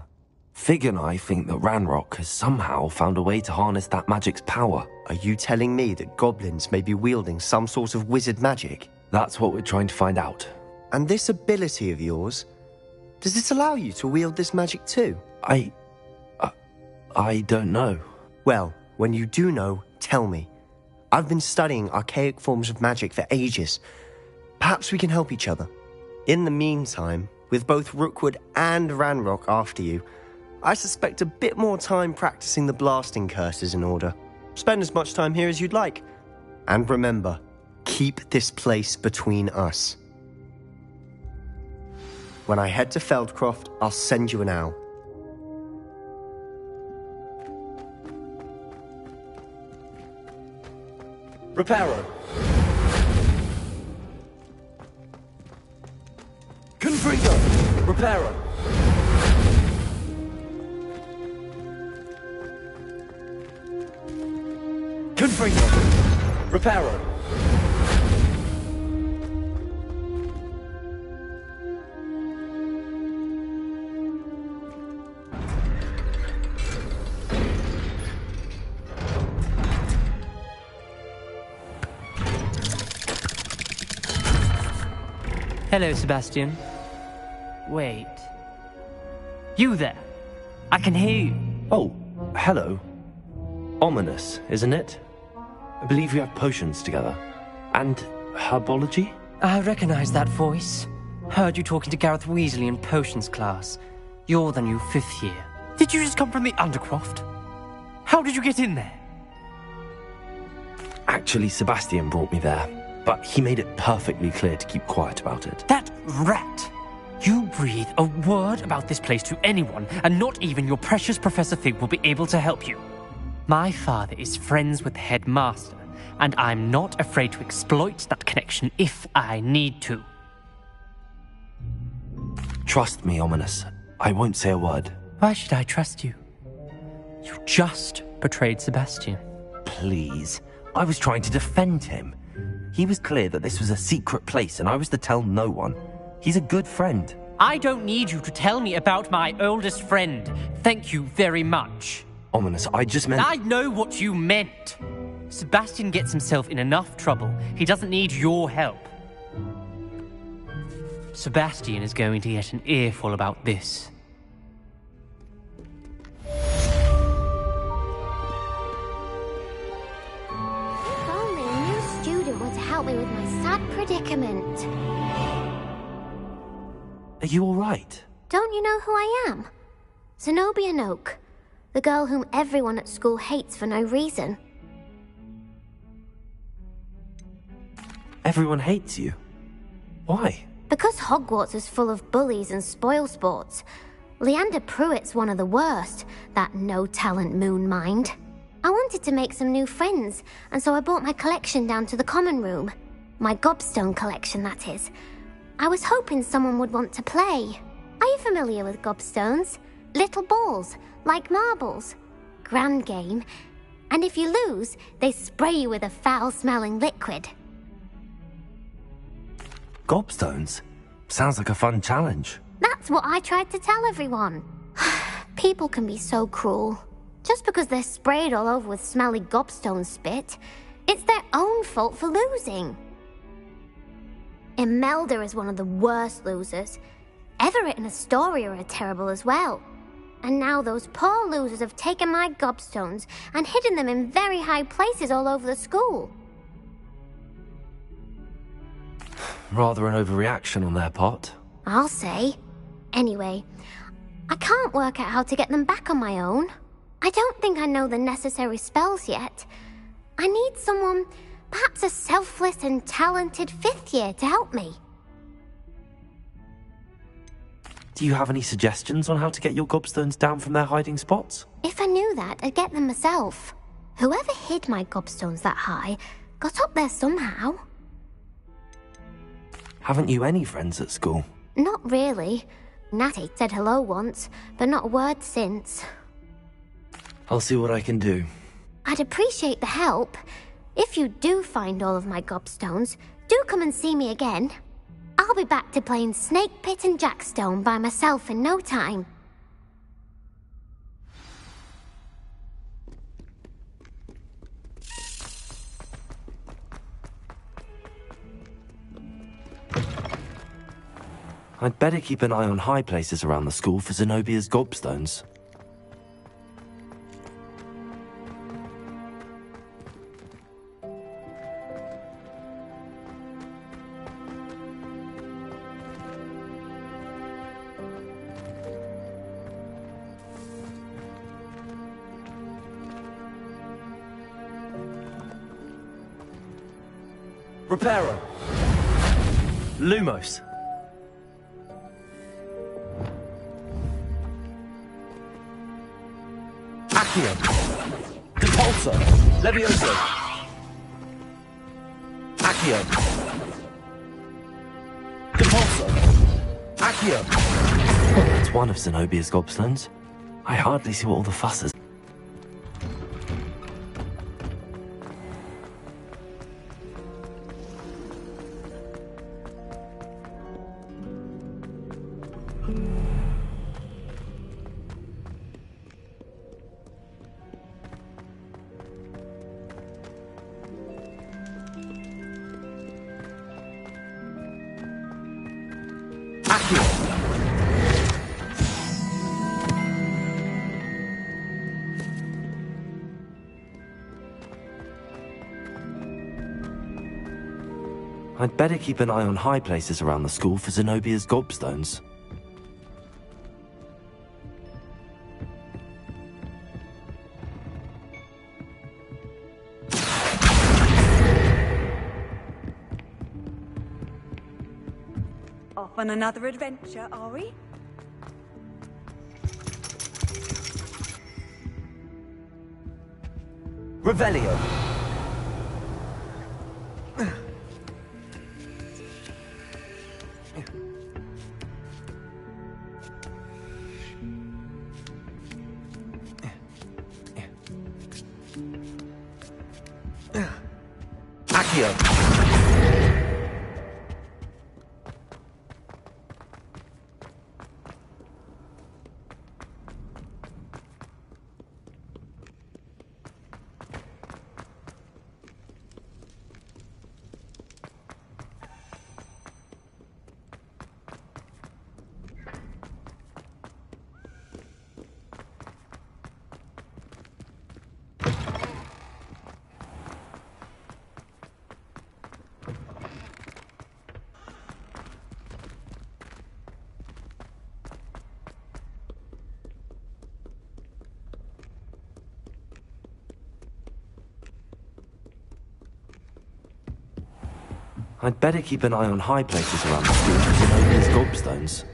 Fig and I think that Ranrock has somehow found a way to harness that magic's power. Are you telling me that goblins may be wielding some sort of wizard magic? That's what we're trying to find out. And this ability of yours, does it allow you to wield this magic too? I don't know. Well, when you do know, tell me. I've been studying archaic forms of magic for ages. Perhaps we can help each other. In the meantime, with both Rookwood and Ranrock after you, I suspect a bit more time practicing the blasting curse is in order. Spend as much time here as you'd like. And remember, keep this place between us. When I head to Feldcroft, I'll send you an owl. Reparo. Confringo. Reparo. Confringo. Reparo. Hello, Sebastian. Wait. You there? I can hear you. Oh, hello. Ominous, isn't it? I believe we have potions together. And herbology? I recognize that voice. Heard you talking to Gareth Weasley in potions class. You're the new 5th year. Did you just come from the Undercroft? How did you get in there? Actually, Sebastian brought me there. But he made it perfectly clear to keep quiet about it. That rat! You breathe a word about this place to anyone, and not even your precious Professor Fig will be able to help you. My father is friends with the headmaster, and I'm not afraid to exploit that connection if I need to. Trust me, Ominous. I won't say a word. Why should I trust you? You just betrayed Sebastian. Please. I was trying to defend him. He was clear that this was a secret place and I was to tell no one. He's a good friend. I don't need you to tell me about my oldest friend. Thank you very much. Ominous, I just meant... I know what you meant. Sebastian gets himself in enough trouble. He doesn't need your help. Sebastian is going to get an earful about this. Help me with my sad predicament. Are you all right? Don't you know who I am? Zenobia Noak, the girl whom everyone at school hates for no reason. Everyone hates you? Why? Because Hogwarts is full of bullies and spoilsports. Leander Pruitt's one of the worst, that no-talent moon mind. I wanted to make some new friends, and so I brought my collection down to the common room. My gobstone collection, that is. I was hoping someone would want to play. Are you familiar with gobstones? Little balls, like marbles. Grand game. And if you lose, they spray you with a foul-smelling liquid. Gobstones? Sounds like a fun challenge. That's what I tried to tell everyone. People can be so cruel. Just because they're sprayed all over with smelly gobstone spit, it's their own fault for losing. Imelda is one of the worst losers. Everett and Astoria are terrible as well. And now those poor losers have taken my gobstones and hidden them in very high places all over the school. Rather an overreaction on their part. I'll say. Anyway, I can't work out how to get them back on my own. I don't think I know the necessary spells yet. I need someone, perhaps a selfless and talented fifth year to help me. Do you have any suggestions on how to get your gobstones down from their hiding spots? If I knew that, I'd get them myself. Whoever hid my gobstones that high got up there somehow. Haven't you any friends at school? Not really. Natty said hello once, but not a word since. I'll see what I can do. I'd appreciate the help. If you do find all of my gobstones, do come and see me again. I'll be back to playing Snake Pit and Jackstone by myself in no time. I'd better keep an eye on high places around the school for Zenobia's gobstones. Reparo. Lumos. Accio. Depulsor. Levioso. Accio. Depulsor. Accio. That's one of Zenobia's gobstones. I hardly see what all the fuss is. I'd better keep an eye on high places around the school for Zenobia's gobstones. Off on another adventure, are we? Revelio. Accio. I'd better keep an eye on high places around the school for Zenobia's gobstones.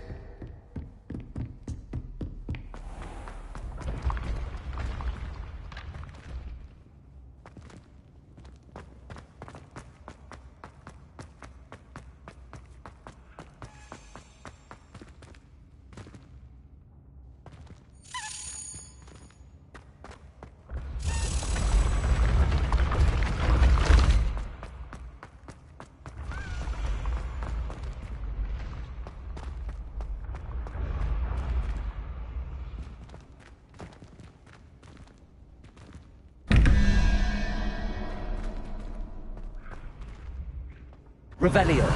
Revelio.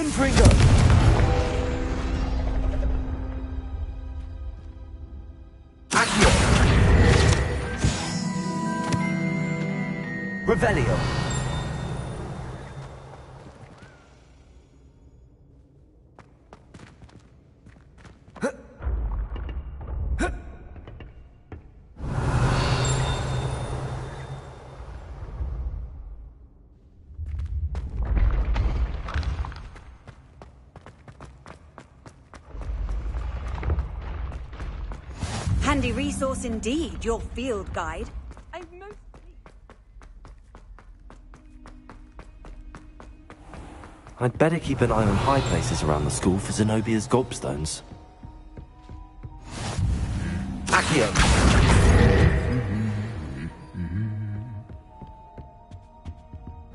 Confringo! Accio! Revelio! Handy resource indeed, your field guide. I'm most I'd better keep an eye on high places around the school for Zenobia's gobstones. Accio!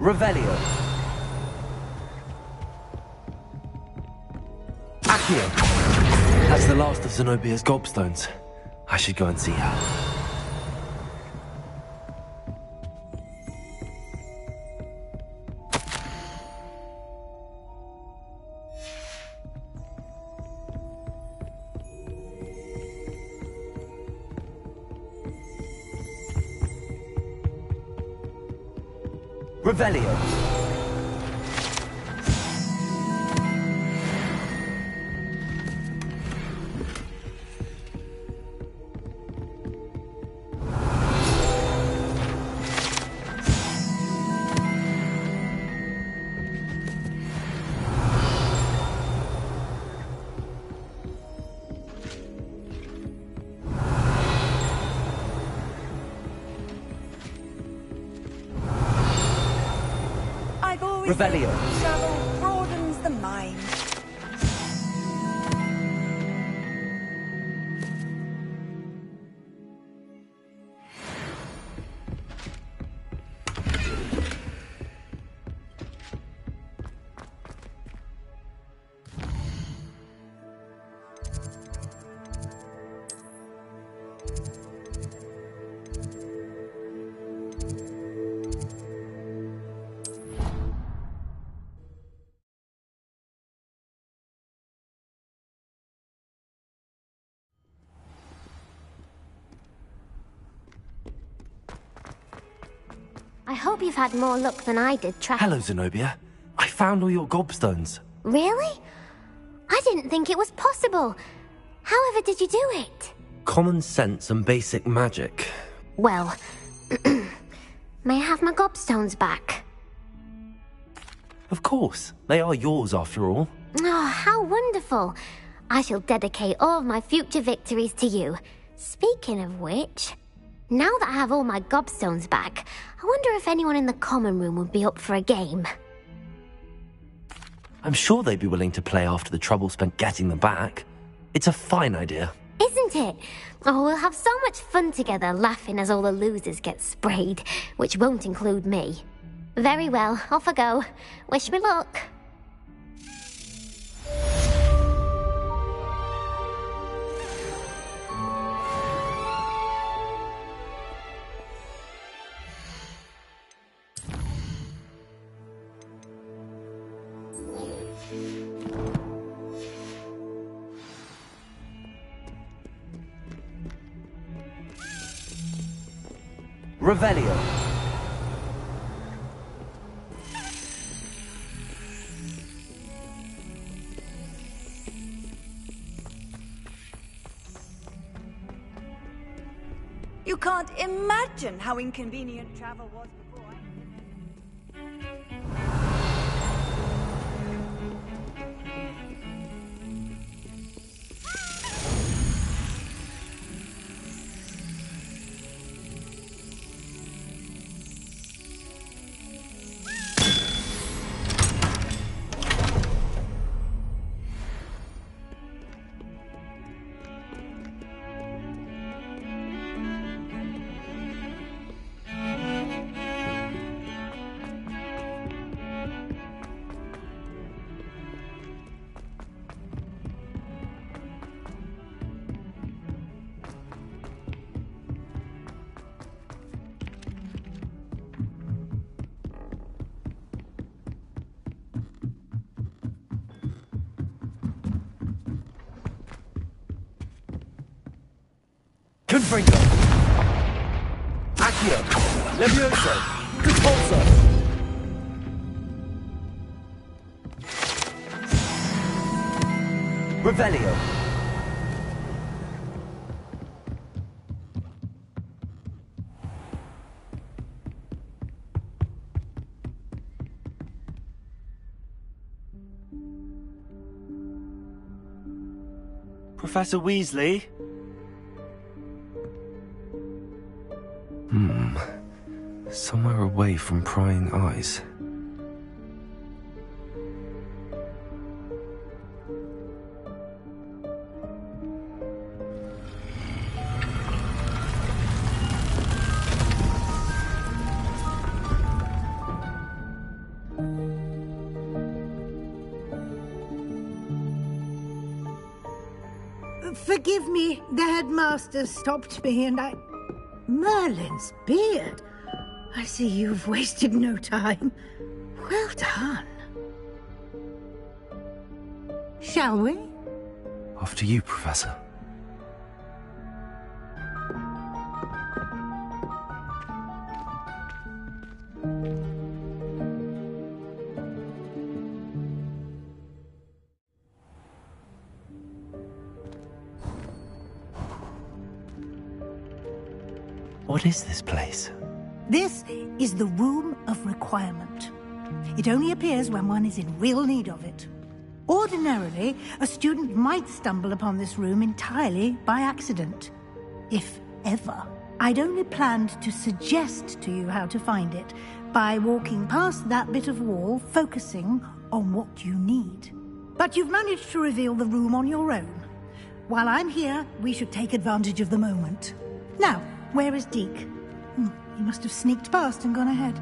Revelio! Accio! That's the last of Zenobia's gobstones. I should go and see her. Revelio! Revelio! travel broadens the mind. I hope you've had more luck than I did Hello, Zenobia. I found all your gobstones. Really? I didn't think it was possible. However did you do it? Common sense and basic magic. Well, may I have my gobstones back? Of course. They are yours, after all. Oh, how wonderful. I shall dedicate all of my future victories to you. Speaking of which, now that I have all my gobstones back, I wonder if anyone in the common room would be up for a game. I'm sure they'd be willing to play after the trouble spent getting them back. It's a fine idea. Isn't it? Oh, we'll have so much fun together laughing as all the losers get sprayed, which won't include me. Very well, off I go. Wish me luck. Revelio! You can't imagine how inconvenient travel was before. Confringo. Accio. Levioso. Repulso. Revelio. Professor Weasley? Somewhere away from prying eyes. Forgive me, the headmaster stopped me and I... Merlin's beard! I see you've wasted no time. Well done. Shall we? After you, Professor. What is this place? This is the Room of Requirement. It only appears when one is in real need of it. Ordinarily, a student might stumble upon this room entirely by accident. If ever. I'd only planned to suggest to you how to find it by walking past that bit of wall, focusing on what you need. But you've managed to reveal the room on your own. While I'm here, we should take advantage of the moment. Now, where is Deke? He must have sneaked past and gone ahead.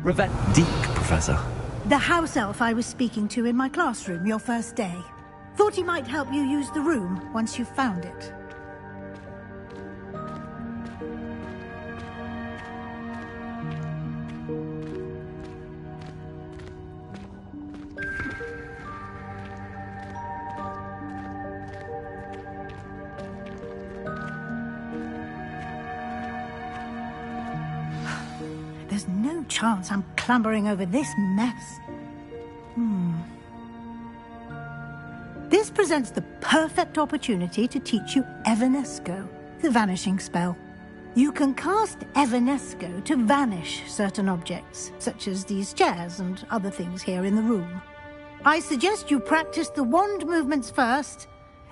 Deke, Professor. The house elf I was speaking to in my classroom your first day. Thought he might help you use the room once you've found it. There's no chance I'm clambering over this mess. This presents the perfect opportunity to teach you Evanesco, the vanishing spell. You can cast Evanesco to vanish certain objects, such as these chairs and other things here in the room. I suggest you practice the wand movements first,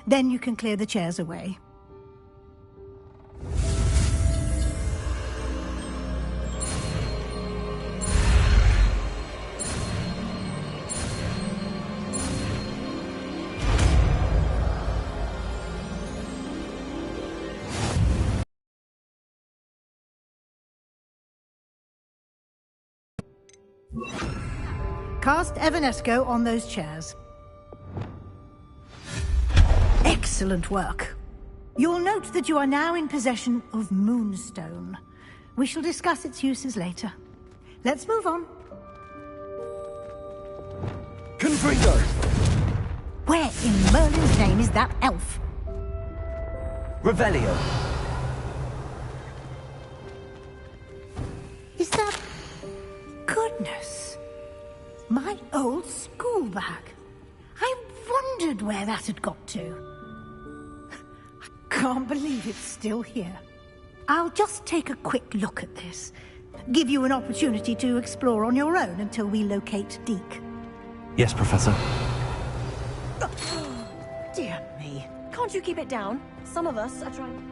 then you can clear the chairs away. Cast Evanesco on those chairs. Excellent work. You'll note that you are now in possession of Moonstone. We shall discuss its uses later. Let's move on. Confringo. Where in Merlin's name is that elf? Revelio. Is that... Goodness. My old school bag. I wondered where that had got to. I can't believe it's still here. I'll just take a quick look at this. Give you an opportunity to explore on your own until we locate Deke. Yes, Professor. Dear me. Can't you keep it down? Some of us are trying...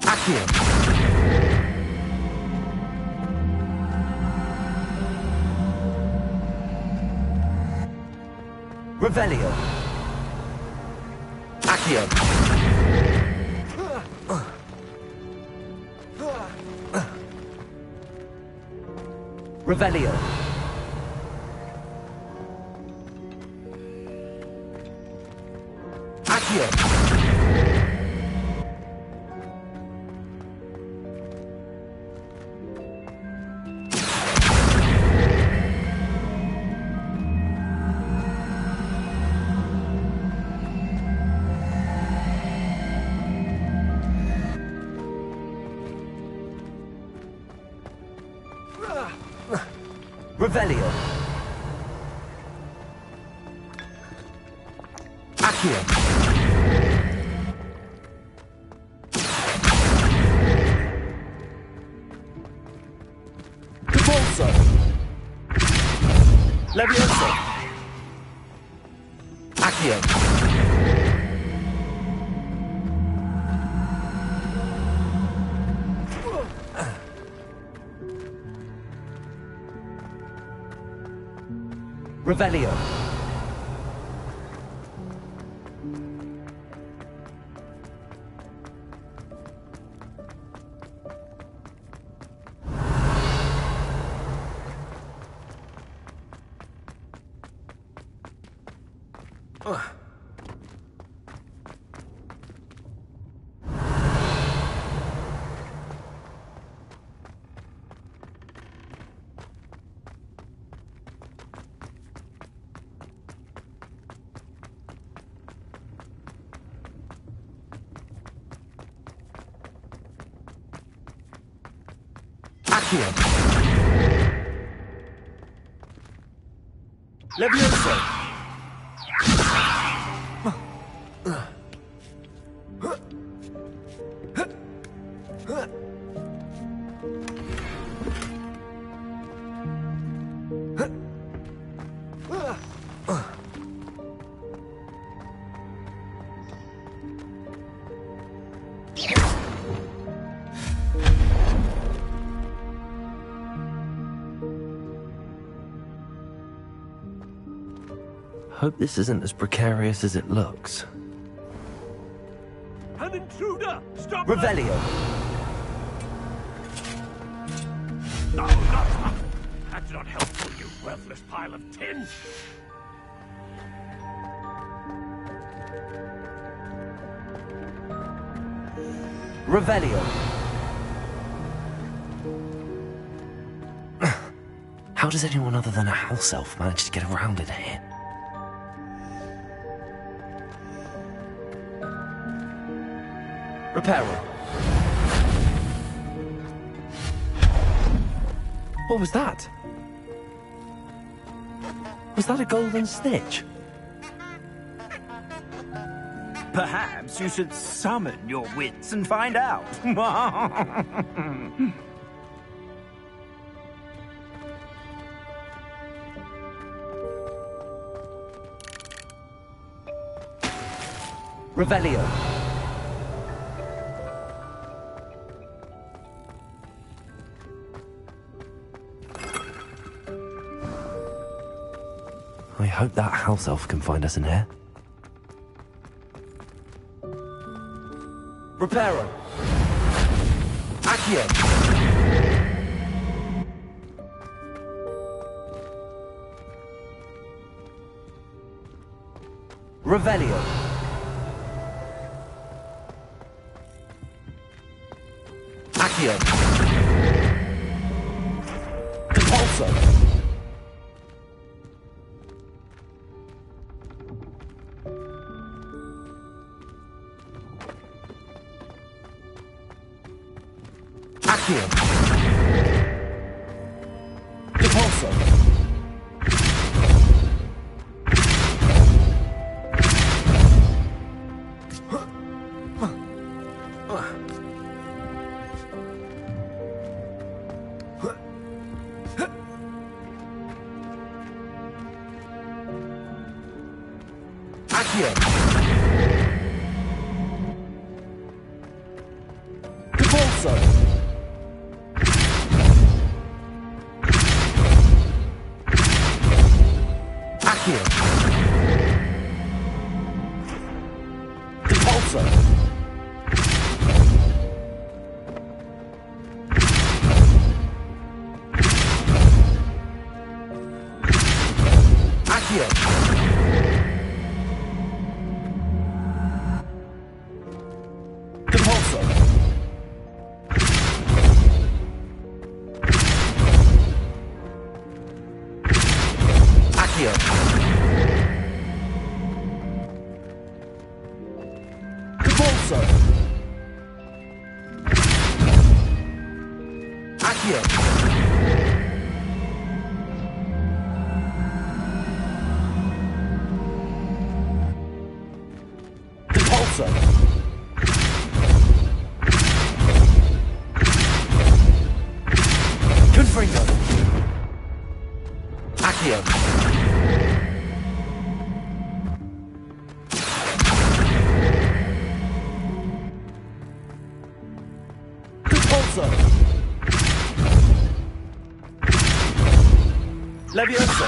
Accio. Revelio. Accio. Revelio. Accio. Revelio. Accio. Depulso. Levioso. Accio. Revelio. Accio. Levioso. Hope this isn't as precarious as it looks. An intruder! Stop! Revelio. No, not... That's not helpful, you worthless pile of tin! Revelio. How does anyone other than a house elf manage to get around in here? Reparo. What was that? Was that a golden snitch? Perhaps you should summon your wits and find out. Revelio. I hope that house elf can find us in here. Reparo. Accio. Revelio. Accio. Depulso. Accio. Depulso. Accio. Depulso. Accio. Depulso. Accio. Depulso. Accio. Depulso. Accio. Repulsor! Confringo! Accio! Repulsor! Leviosa!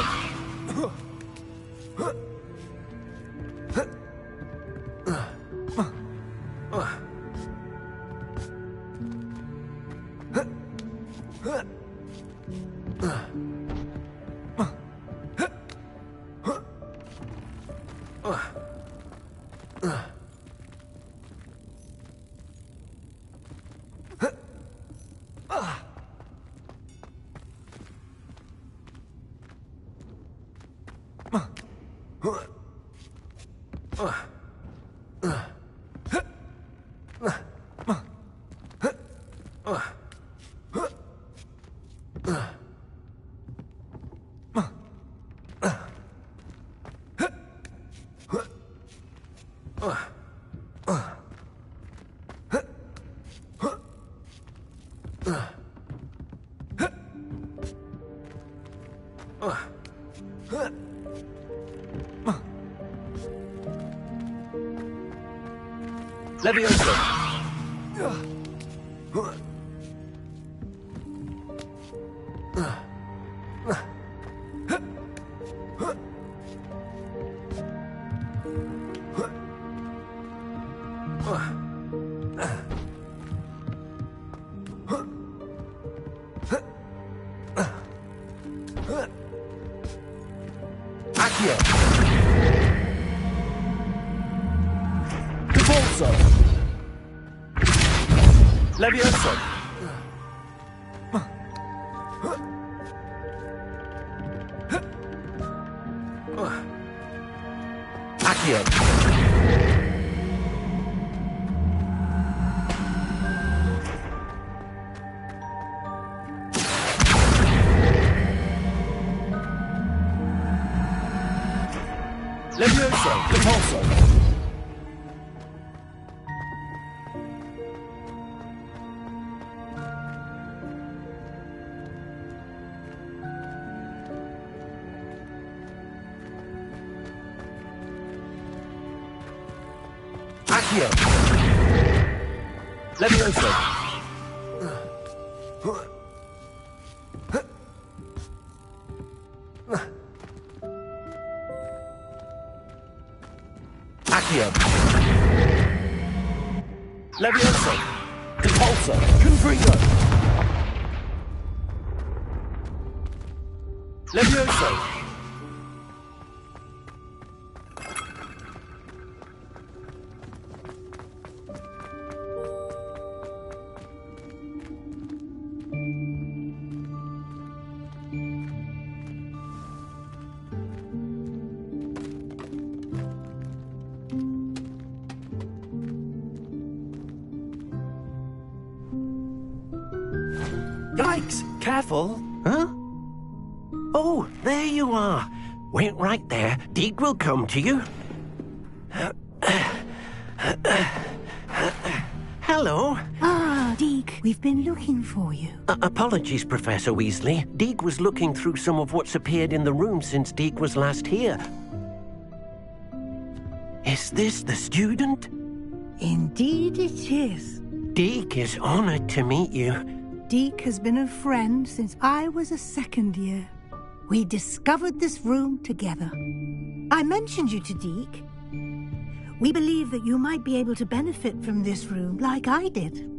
Leviosa! Accio! Repulsor! Leviosa! Accio! Leviosa! Repulsor! Accio! Leviosa! Accio! Leviosa! Repulsor! Confringo! Leviosa! Yikes! Careful! Huh? Oh, there you are. Wait right there. Deke will come to you. Hello. Ah, Deke, we've been looking for you. Apologies, Professor Weasley. Deke was looking through some of what's appeared in the room since Deke was last here. Is this the student? Indeed it is. Deke is honored to meet you. Deke has been a friend since I was a second year. We discovered this room together. I mentioned you to Deke. We believe that you might be able to benefit from this room like I did.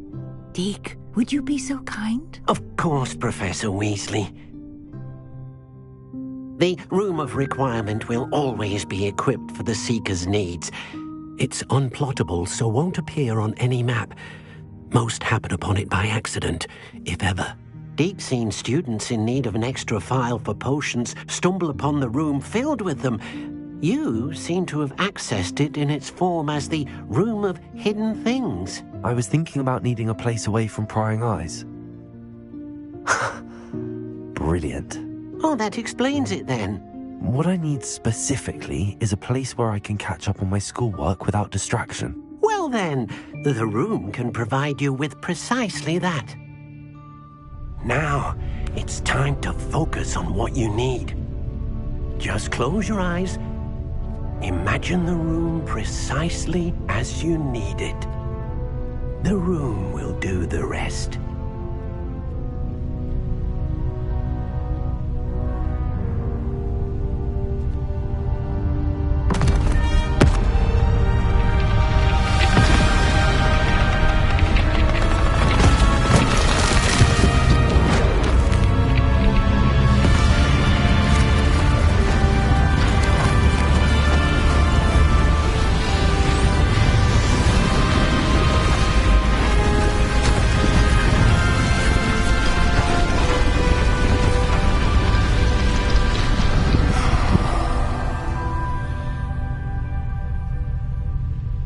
Deke, would you be so kind? Of course, Professor Weasley. The Room of Requirement will always be equipped for the Seeker's needs. It's unplottable, so won't appear on any map. Most happen upon it by accident, if ever. Deke's seen students in need of an extra file for potions stumble upon the room filled with them. You seem to have accessed it in its form as the Room of Hidden Things. I was thinking about needing a place away from prying eyes. Brilliant. Oh, that explains it then. What I need specifically is a place where I can catch up on my schoolwork without distraction. Well then, the room can provide you with precisely that. Now, it's time to focus on what you need. Just close your eyes. Imagine the room precisely as you need it. The room will do the rest.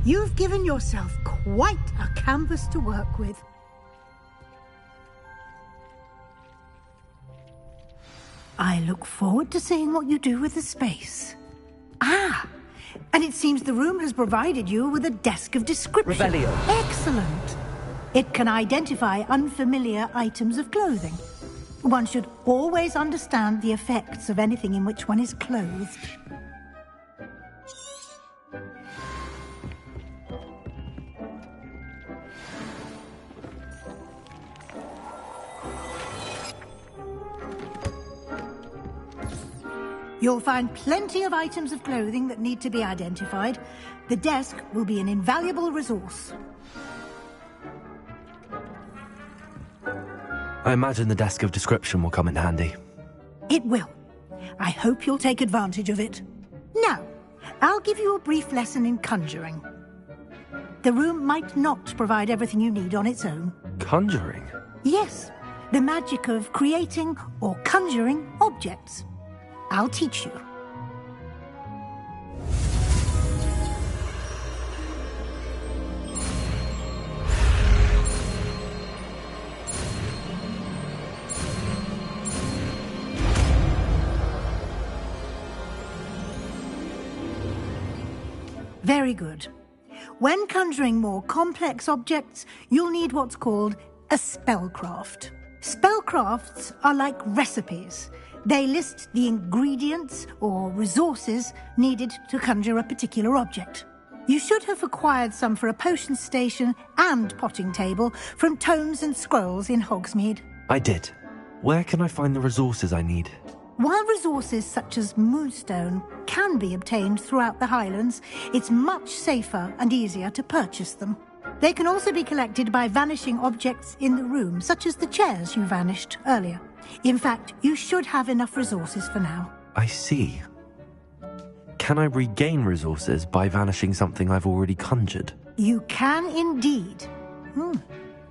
You've given yourself quite a canvas to work with. I look forward to seeing what you do with the space. Ah, and it seems the room has provided you with a desk of description. Revelio. Excellent. It can identify unfamiliar items of clothing. One should always understand the effects of anything in which one is clothed. You'll find plenty of items of clothing that need to be identified. The desk will be an invaluable resource. I imagine the desk of description will come in handy. It will. I hope you'll take advantage of it. Now, I'll give you a brief lesson in conjuring. The room might not provide everything you need on its own. Conjuring? Yes, the magic of creating or conjuring objects. I'll teach you. Very good. When conjuring more complex objects, you'll need what's called a spellcraft. Spellcrafts are like recipes. They list the ingredients or resources needed to conjure a particular object. You should have acquired some for a potion station and potting table from tomes and scrolls in Hogsmeade. I did. Where can I find the resources I need? While resources such as moonstone can be obtained throughout the Highlands, it's much safer and easier to purchase them. They can also be collected by vanishing objects in the room, such as the chairs you vanished earlier. In fact, you should have enough resources for now. I see. Can I regain resources by vanishing something I've already conjured? You can indeed.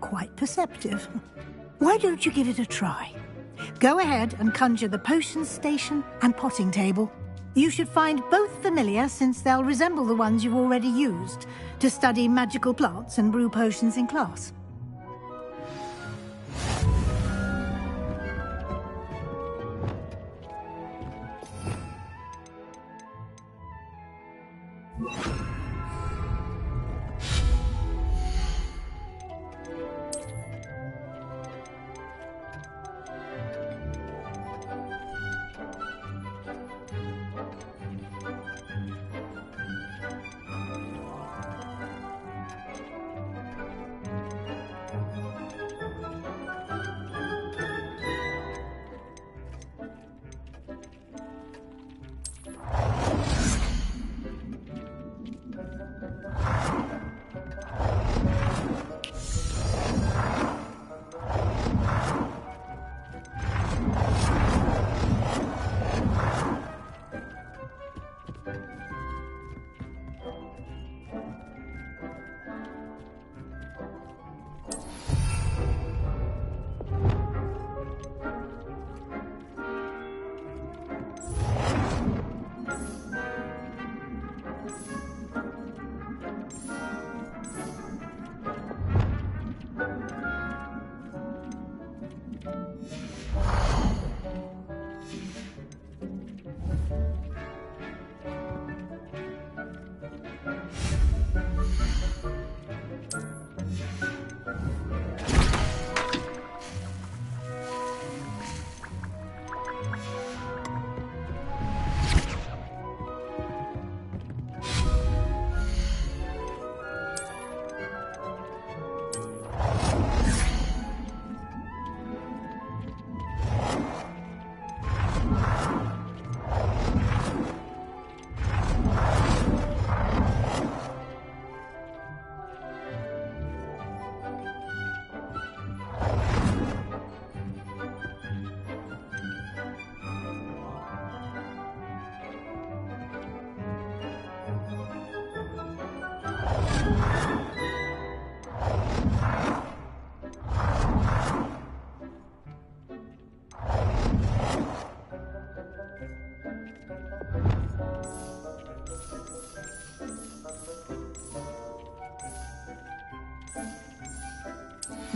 Quite perceptive. Why don't you give it a try? Go ahead and conjure the potion station and potting table. You should find both familiar, since they'll resemble the ones you've already used to study magical plants and brew potions in class.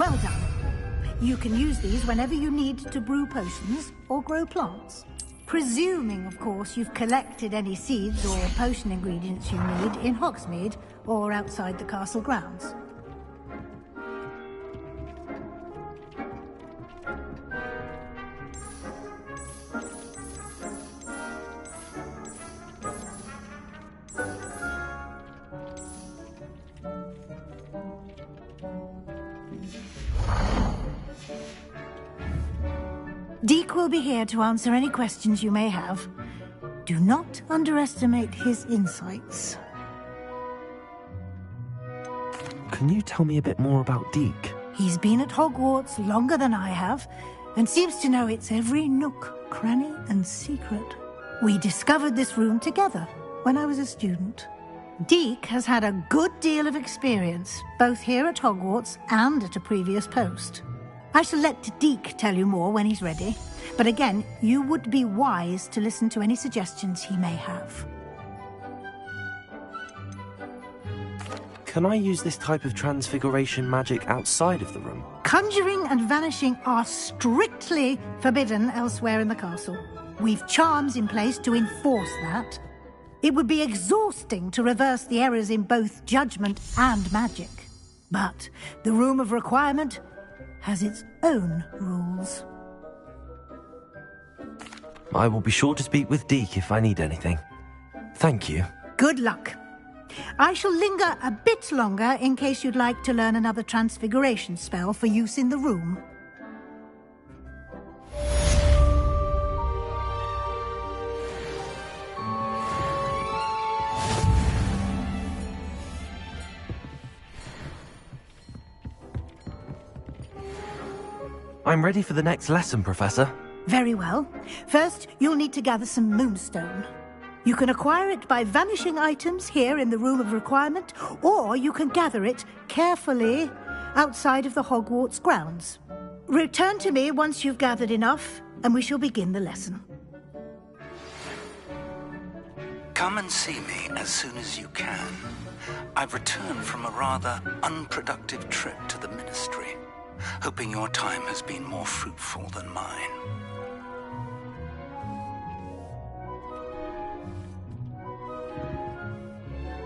Well done. You can use these whenever you need to brew potions or grow plants. Presuming, of course, you've collected any seeds or potion ingredients you need in Hogsmeade or outside the castle grounds. Deke will be here to answer any questions you may have. Do not underestimate his insights. Can you tell me a bit more about Deke? He's been at Hogwarts longer than I have, and seems to know its every nook, cranny, and secret. We discovered this room together when I was a student. Deke has had a good deal of experience, both here at Hogwarts and at a previous post. I shall let Deke tell you more when he's ready, but again, you would be wise to listen to any suggestions he may have. Can I use this type of transfiguration magic outside of the room? Conjuring and vanishing are strictly forbidden elsewhere in the castle. We've charms in place to enforce that. It would be exhausting to reverse the errors in both judgment and magic. But the Room of Requirement has its own rules. I will be sure to speak with Deke if I need anything. Thank you. Good luck. I shall linger a bit longer in case you'd like to learn another transfiguration spell for use in the room. I'm ready for the next lesson, Professor. Very well. First, you'll need to gather some moonstone. You can acquire it by vanishing items here in the Room of Requirement, or you can gather it carefully outside of the Hogwarts grounds. Return to me once you've gathered enough, and we shall begin the lesson. Come and see me as soon as you can. I've returned from a rather unproductive trip to the Ministry, hoping your time has been more fruitful than mine.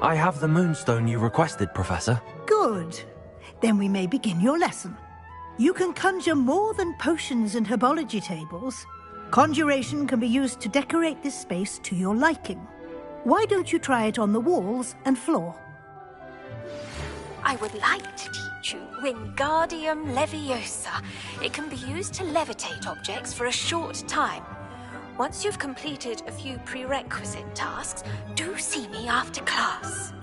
I have the moonstone you requested, Professor. Good. Then we may begin your lesson. You can conjure more than potions and herbology tables. Conjuration can be used to decorate this space to your liking. Why don't you try it on the walls and floor? I would like to teach you Wingardium Leviosa. It can be used to levitate objects for a short time. Once you've completed a few prerequisite tasks, do see me after class.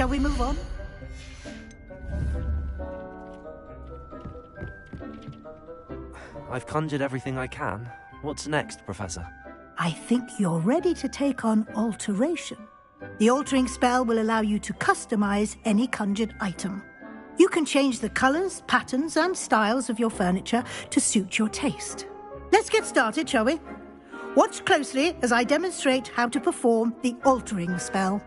Shall we move on? I've conjured everything I can. What's next, Professor? I think you're ready to take on alteration. The altering spell will allow you to customize any conjured item. You can change the colors, patterns, and styles of your furniture to suit your taste. Let's get started, shall we? Watch closely as I demonstrate how to perform the altering spell.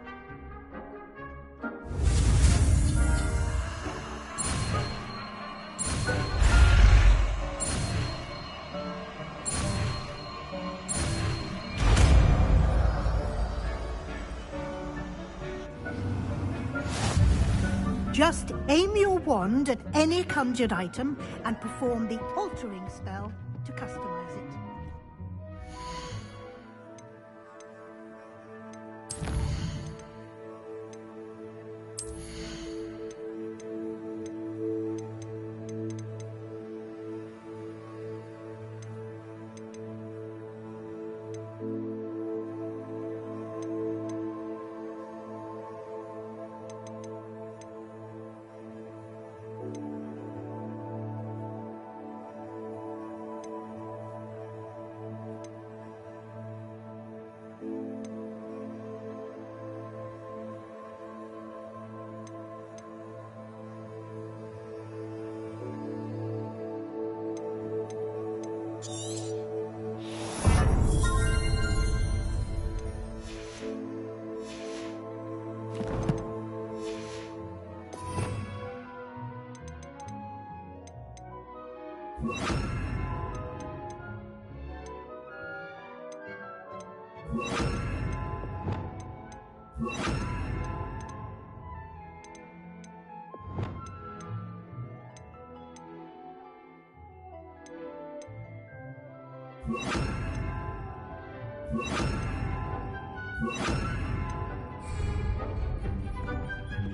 Just aim your wand at any conjured item and perform the altering spell to customize it.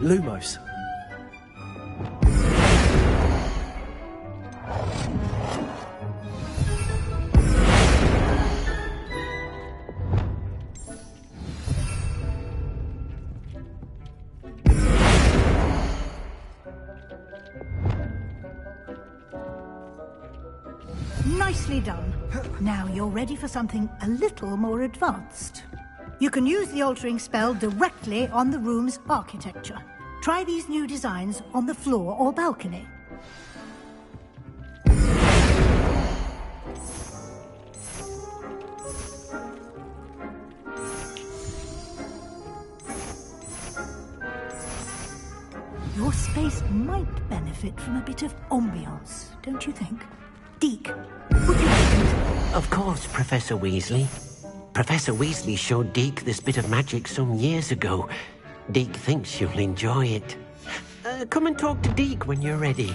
Lumos. Nicely done. Now you're ready for something a little more advanced. You can use the altering spell directly on the room's architecture. Try these new designs on the floor or balcony. Your space might benefit from a bit of ambiance, don't you think? Deke, would you mind? Of course, Professor Weasley. Professor Weasley showed Deke this bit of magic some years ago. Deke thinks you'll enjoy it. Come and talk to Deke when you're ready.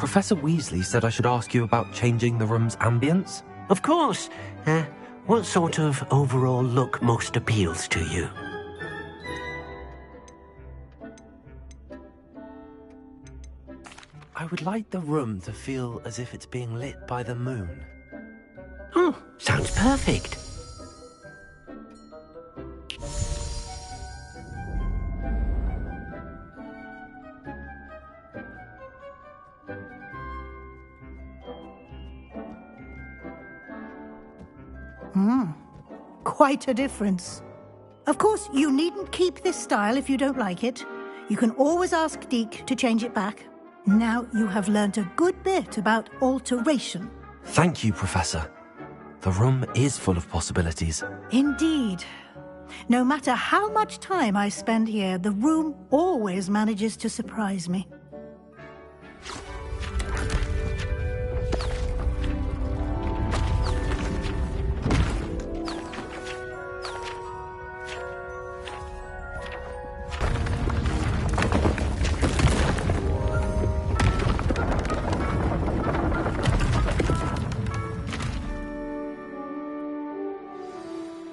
Professor Weasley said I should ask you about changing the room's ambience. Of course. What sort of overall look most appeals to you? I would like the room to feel as if it's being lit by the moon. Oh, sounds perfect. Quite a difference. Of course, you needn't keep this style if you don't like it. You can always ask Deke to change it back. Now you have learnt a good bit about alteration. Thank you, Professor. The room is full of possibilities. Indeed. No matter how much time I spend here, the room always manages to surprise me.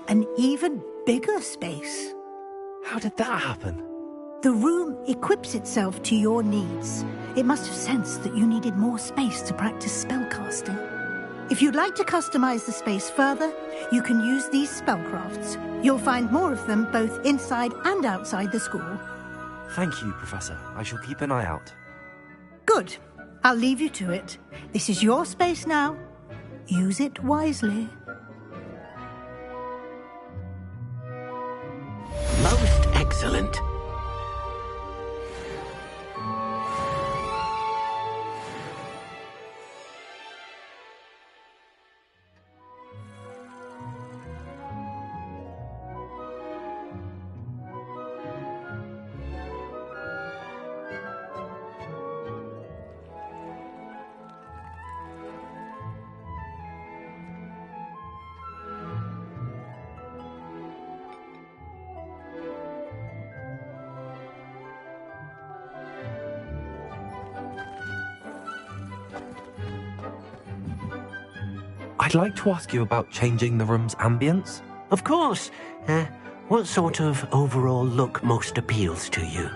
An even bigger space. How did that happen? The room equips itself to your needs. It must have sensed that you needed more space to practice spellcasting. If you'd like to customize the space further, you can use these spellcrafts. You'll find more of them both inside and outside the school. Thank you, Professor. I shall keep an eye out. Good. I'll leave you to it. This is your space now. Use it wisely. Most excellent. I'd like to ask you about changing the room's ambience. Of course. What sort of overall look most appeals to you?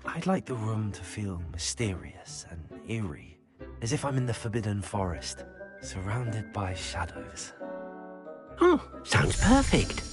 I'd like the room to feel mysterious and eerie, as if I'm in the Forbidden Forest, surrounded by shadows. Oh, sounds perfect.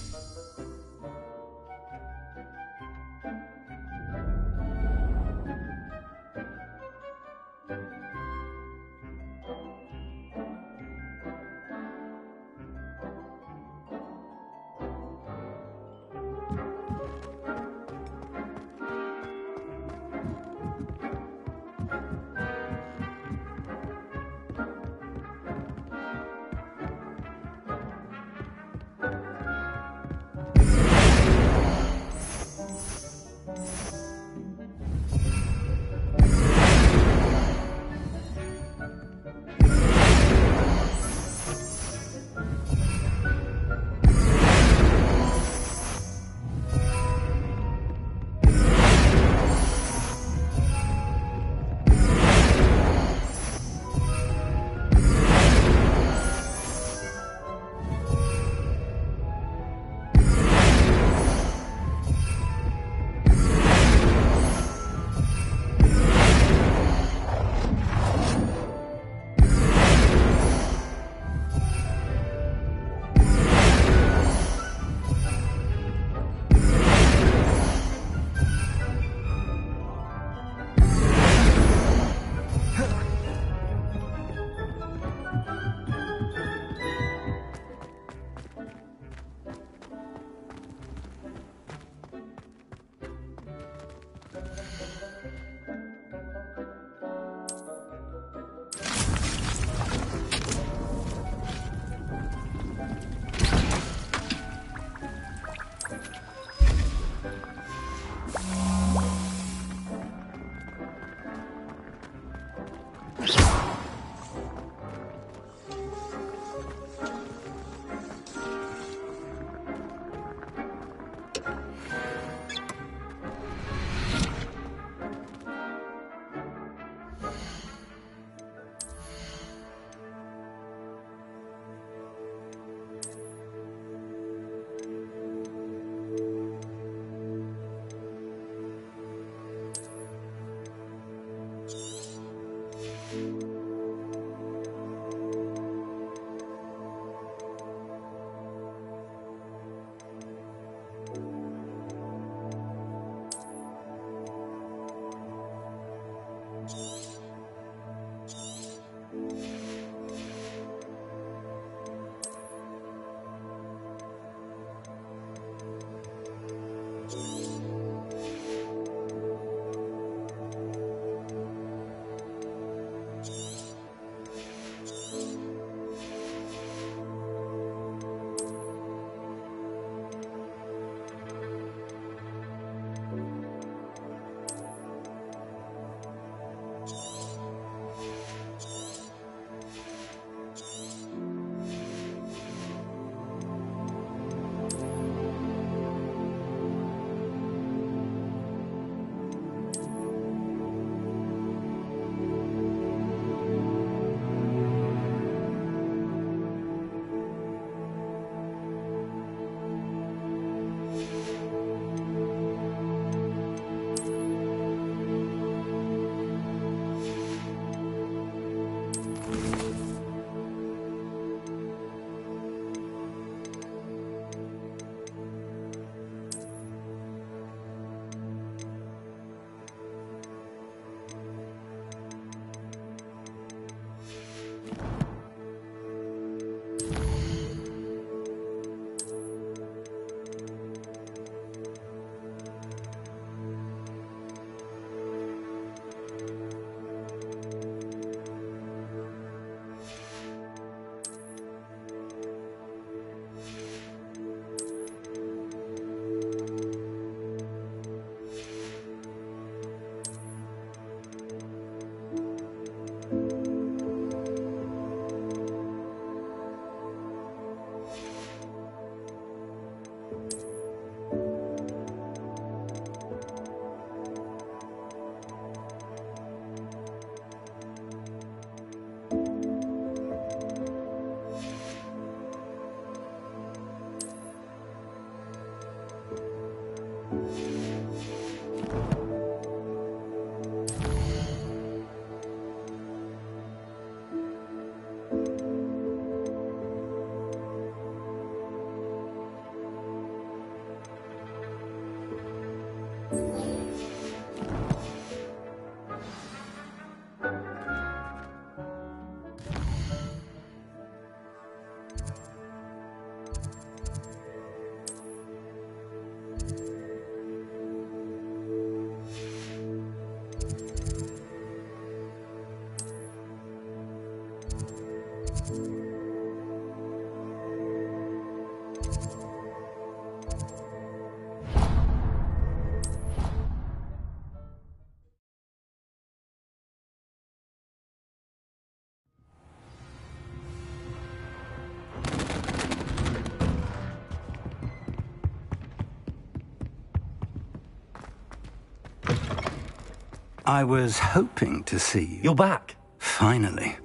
I was hoping to see you. You're back. Finally.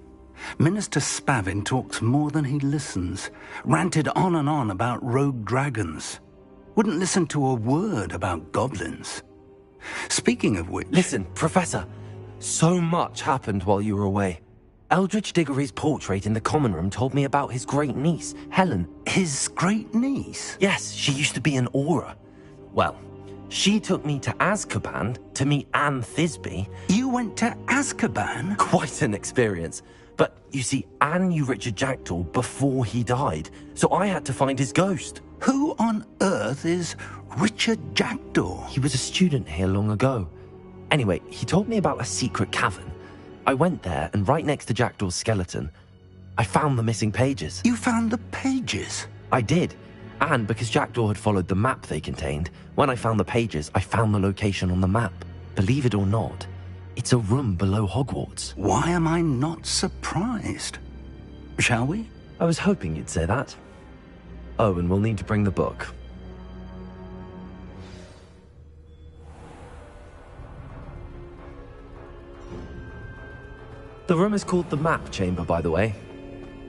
Minister Spavin talks more than he listens. Ranted on and on about rogue dragons. Wouldn't listen to a word about goblins. Speaking of which... Listen, Professor. So much happened while you were away. Eldridge Diggory's portrait in the common room told me about his great niece, Helen. His great niece? Yes, she used to be an Auror. Well, she took me to Azkaban to meet Anne Thisbe. You went to Azkaban? Quite an experience. But, you see, Anne knew Richard Jackdaw before he died, so I had to find his ghost. Who on earth is Richard Jackdaw? He was a student here long ago. Anyway, he told me about a secret cavern. I went there, and right next to Jackdaw's skeleton, I found the missing pages. You found the pages? I did. And because Jackdaw had followed the map they contained, when I found the pages, I found the location on the map. Believe it or not, it's a room below Hogwarts. Why am I not surprised? Shall we? I was hoping you'd say that. Oh, and we'll need to bring the book. The room is called the Map Chamber, by the way.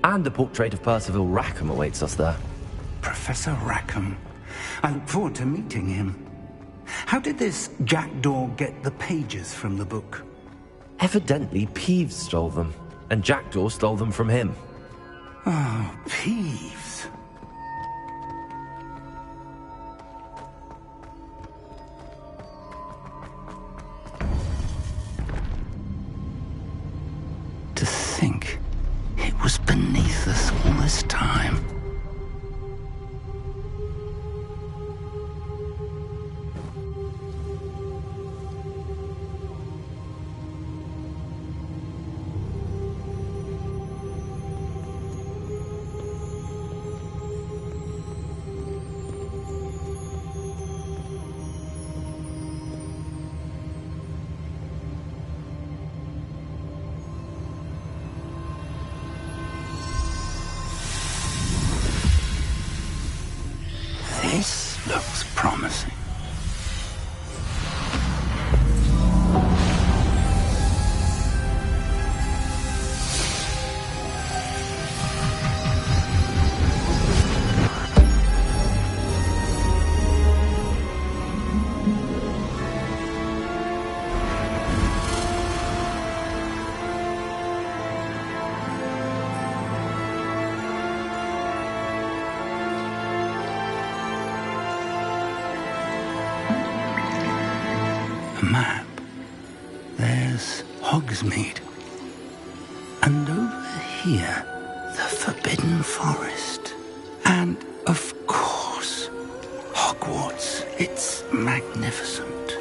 And a portrait of Percival Rackham awaits us there. Professor Rackham. I look forward to meeting him. How did this Jackdaw get the pages from the book? Evidently, Peeves stole them, and Jackdaw stole them from him. Oh, Peeves. To think it was beneath us all this time. This looks promising. Map. There's Hogsmeade. And over here, the Forbidden Forest. And, of course, Hogwarts. It's magnificent.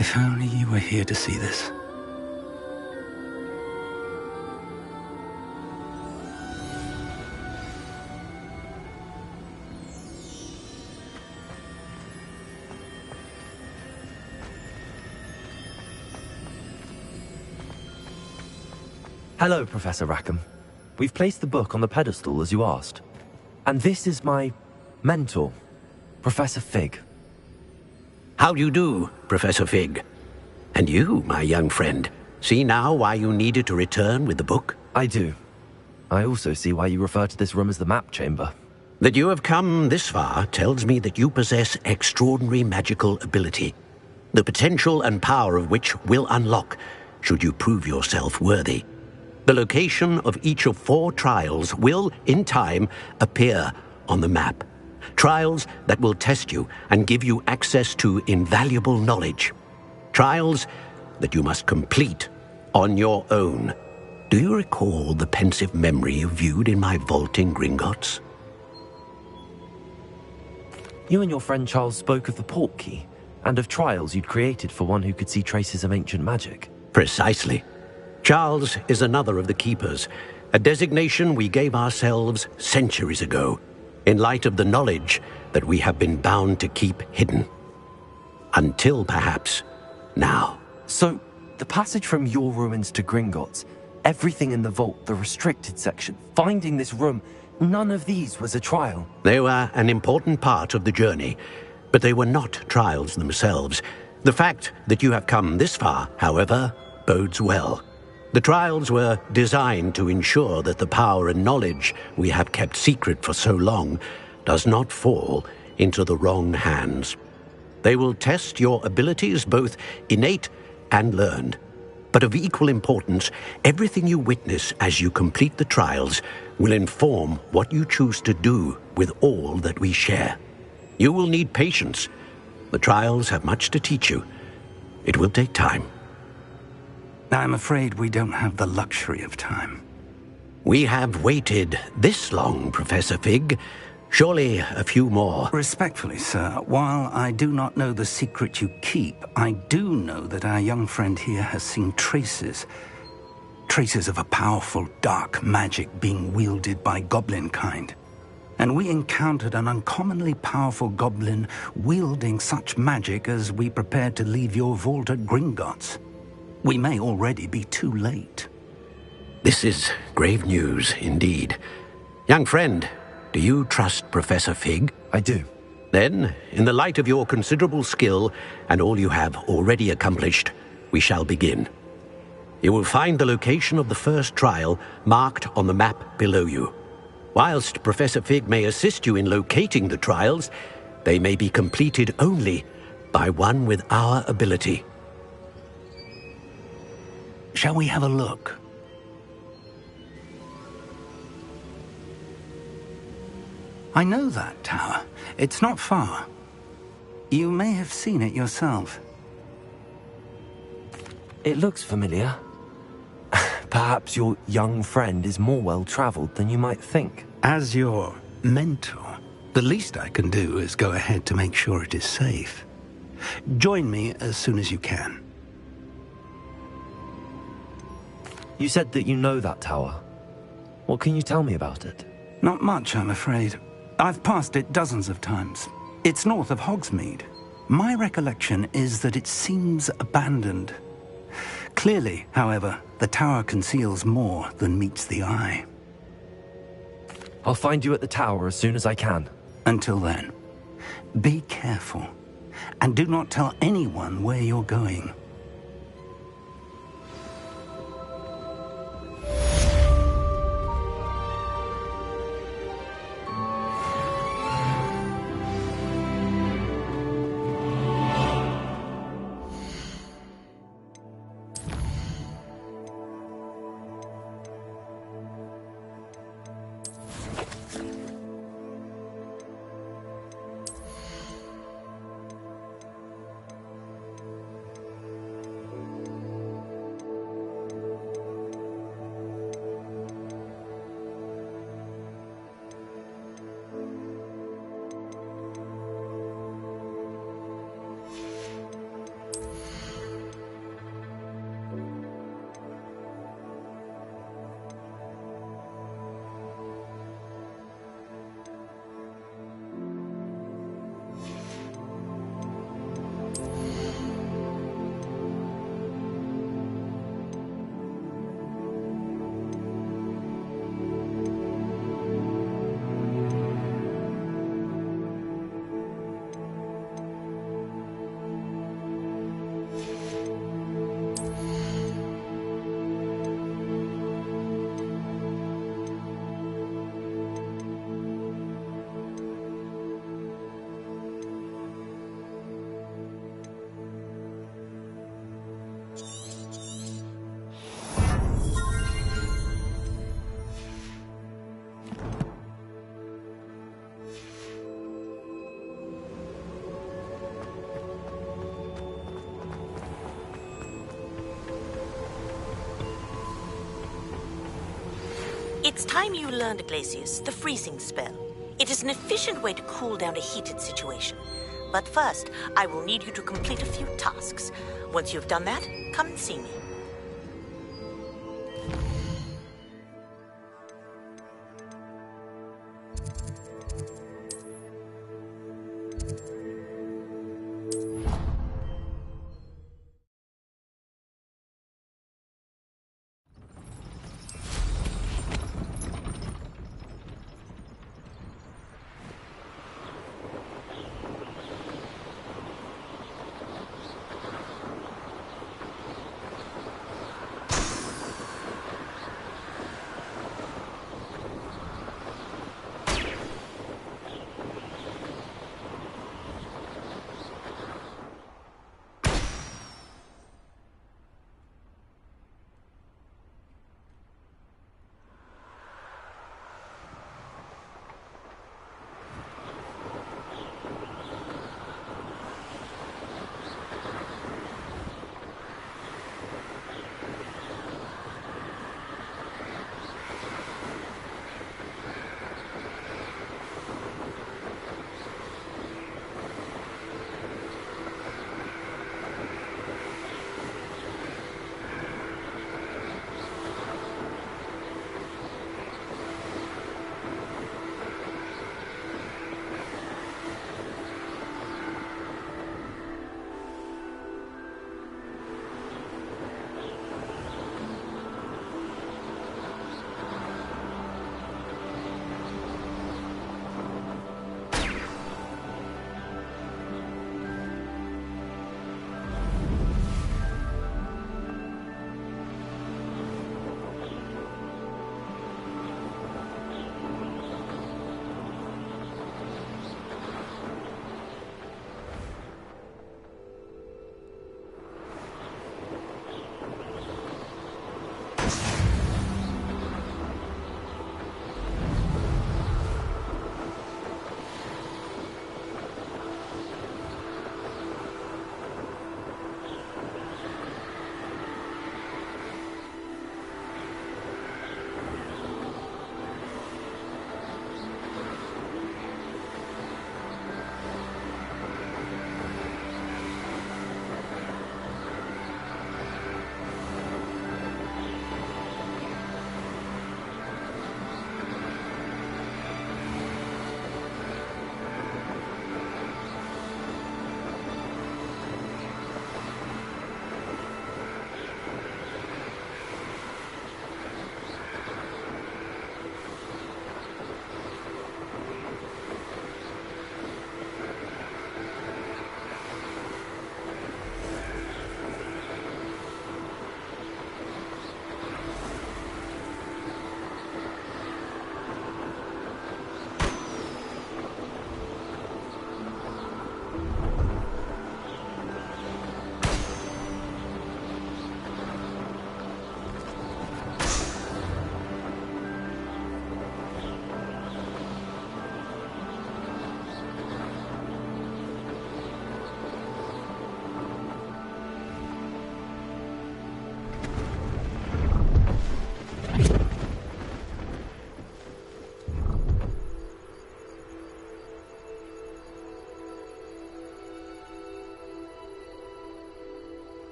If only you were here to see this. Hello, Professor Rackham. We've placed the book on the pedestal as you asked. And this is my mentor, Professor Fig. How do you do, Professor Fig? And you, my young friend, see now why you needed to return with the book? I do. I also see why you refer to this room as the Map Chamber. That you have come this far tells me that you possess extraordinary magical ability, the potential and power of which will unlock should you prove yourself worthy. The location of each of 4 trials will, in time, appear on the map. Trials that will test you and give you access to invaluable knowledge. Trials that you must complete on your own. Do you recall the pensive memory you viewed in my vault in Gringotts? You and your friend Charles spoke of the port key, and of trials you'd created for one who could see traces of ancient magic. Precisely. Charles is another of the Keepers, a designation we gave ourselves centuries ago, in light of the knowledge that we have been bound to keep hidden. Until, perhaps, now. So, the passage from your ruins to Gringotts, everything in the vault, the restricted section, finding this room, none of these was a trial. They were an important part of the journey, but they were not trials themselves. The fact that you have come this far, however, bodes well. The trials were designed to ensure that the power and knowledge we have kept secret for so long does not fall into the wrong hands. They will test your abilities, both innate and learned. But of equal importance, everything you witness as you complete the trials will inform what you choose to do with all that we share. You will need patience. The trials have much to teach you. It will take time. I'm afraid we don't have the luxury of time. We have waited this long, Professor Fig. Surely a few more. Respectfully, sir, while I do not know the secret you keep, I do know that our young friend here has seen traces of a powerful dark magic being wielded by goblin kind. And we encountered an uncommonly powerful goblin wielding such magic as we prepared to leave your vault at Gringotts. We may already be too late. This is grave news indeed. Young friend, do you trust Professor Fig? I do. Then, in the light of your considerable skill and all you have already accomplished, we shall begin. You will find the location of the first trial marked on the map below you. Whilst Professor Fig may assist you in locating the trials, they may be completed only by one with our ability. Shall we have a look? I know that tower. It's not far. You may have seen it yourself. It looks familiar. Perhaps your young friend is more well-traveled than you might think. As your mentor, the least I can do is go ahead to make sure it is safe. Join me as soon as you can. You said that you know that tower. What can you tell me about it? Not much, I'm afraid. I've passed it dozens of times. It's north of Hogsmeade. My recollection is that it seems abandoned. Clearly, however, the tower conceals more than meets the eye. I'll find you at the tower as soon as I can. Until then, be careful, and do not tell anyone where you're going. It's time you learned, Glacius, the freezing spell. It is an efficient way to cool down a heated situation. But first, I will need you to complete a few tasks. Once you've done that, come and see me.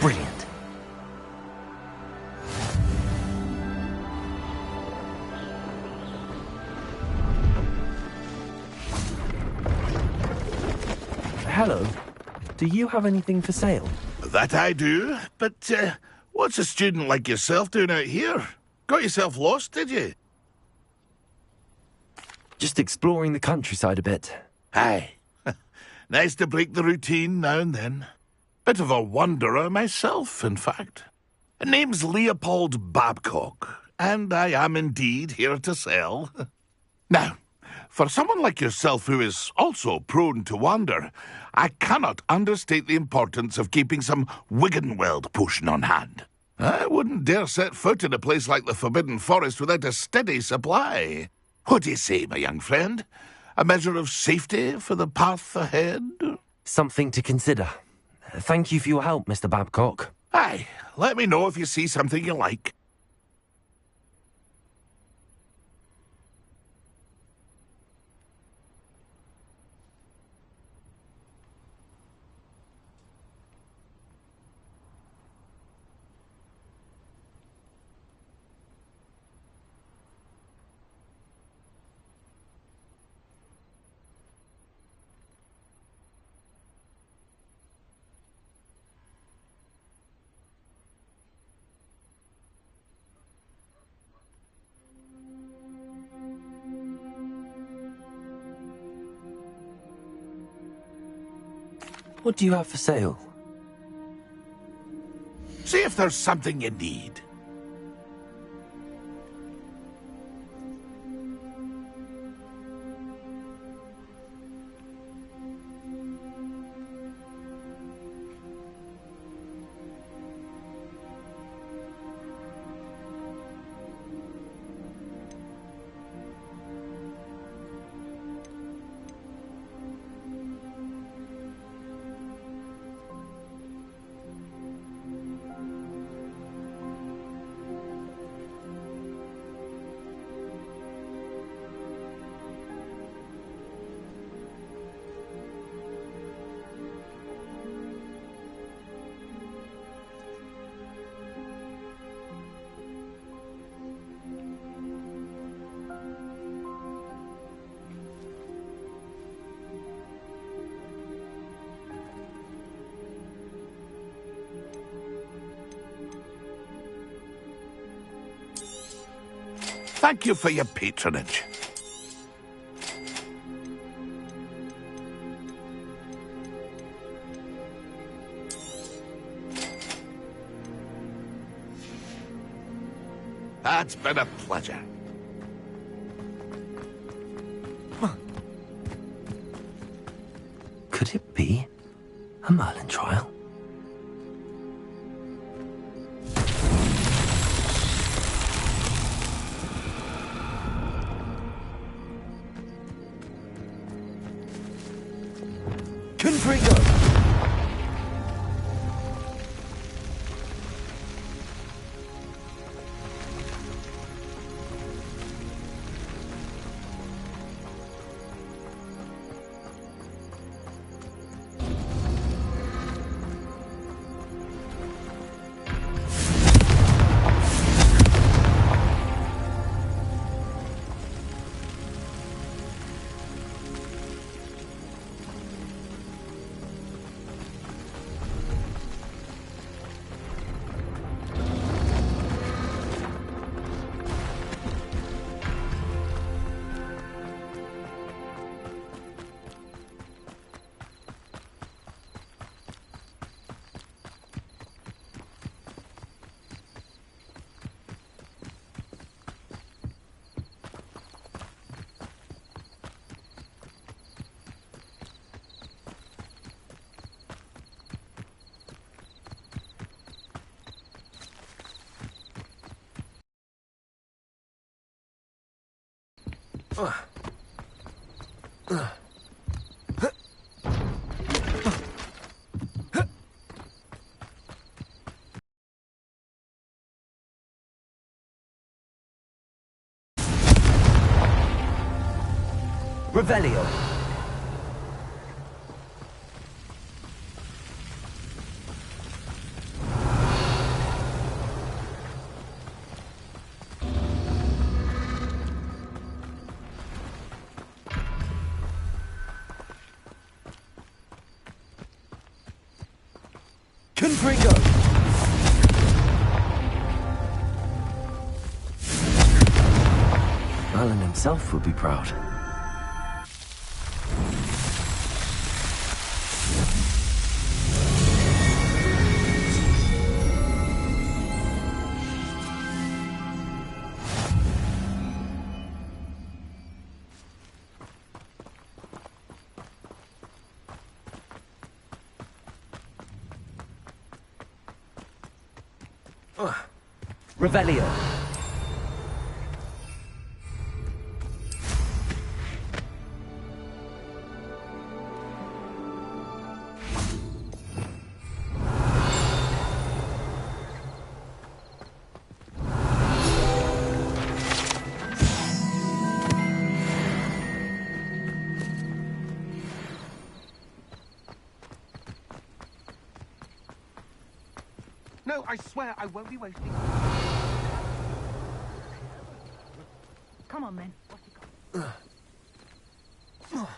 Brilliant. Hello. Do you have anything for sale? That I do, but what's a student like yourself doing out here? Got yourself lost, did you? Just exploring the countryside a bit. Aye. Nice to break the routine now and then. Bit of a wanderer myself, in fact. Name's Leopold Babcock, and I am indeed here to sell. Now, for someone like yourself who is also prone to wander, I cannot understate the importance of keeping some Wiggenweld potion on hand. I wouldn't dare set foot in a place like the Forbidden Forest without a steady supply. What do you say, my young friend? A measure of safety for the path ahead? Something to consider. Thank you for your help, Mr. Babcock. Aye, let me know if you see something you like. What do you have for sale? See if there's something you need. Thank you for your patronage. That's been a pleasure. Could it be a Merlin trial? Confringo! Revelio. Confringo. Merlin himself would be proud. Revelio. No, I swear I won't be wasting. Come on, then. What's he got?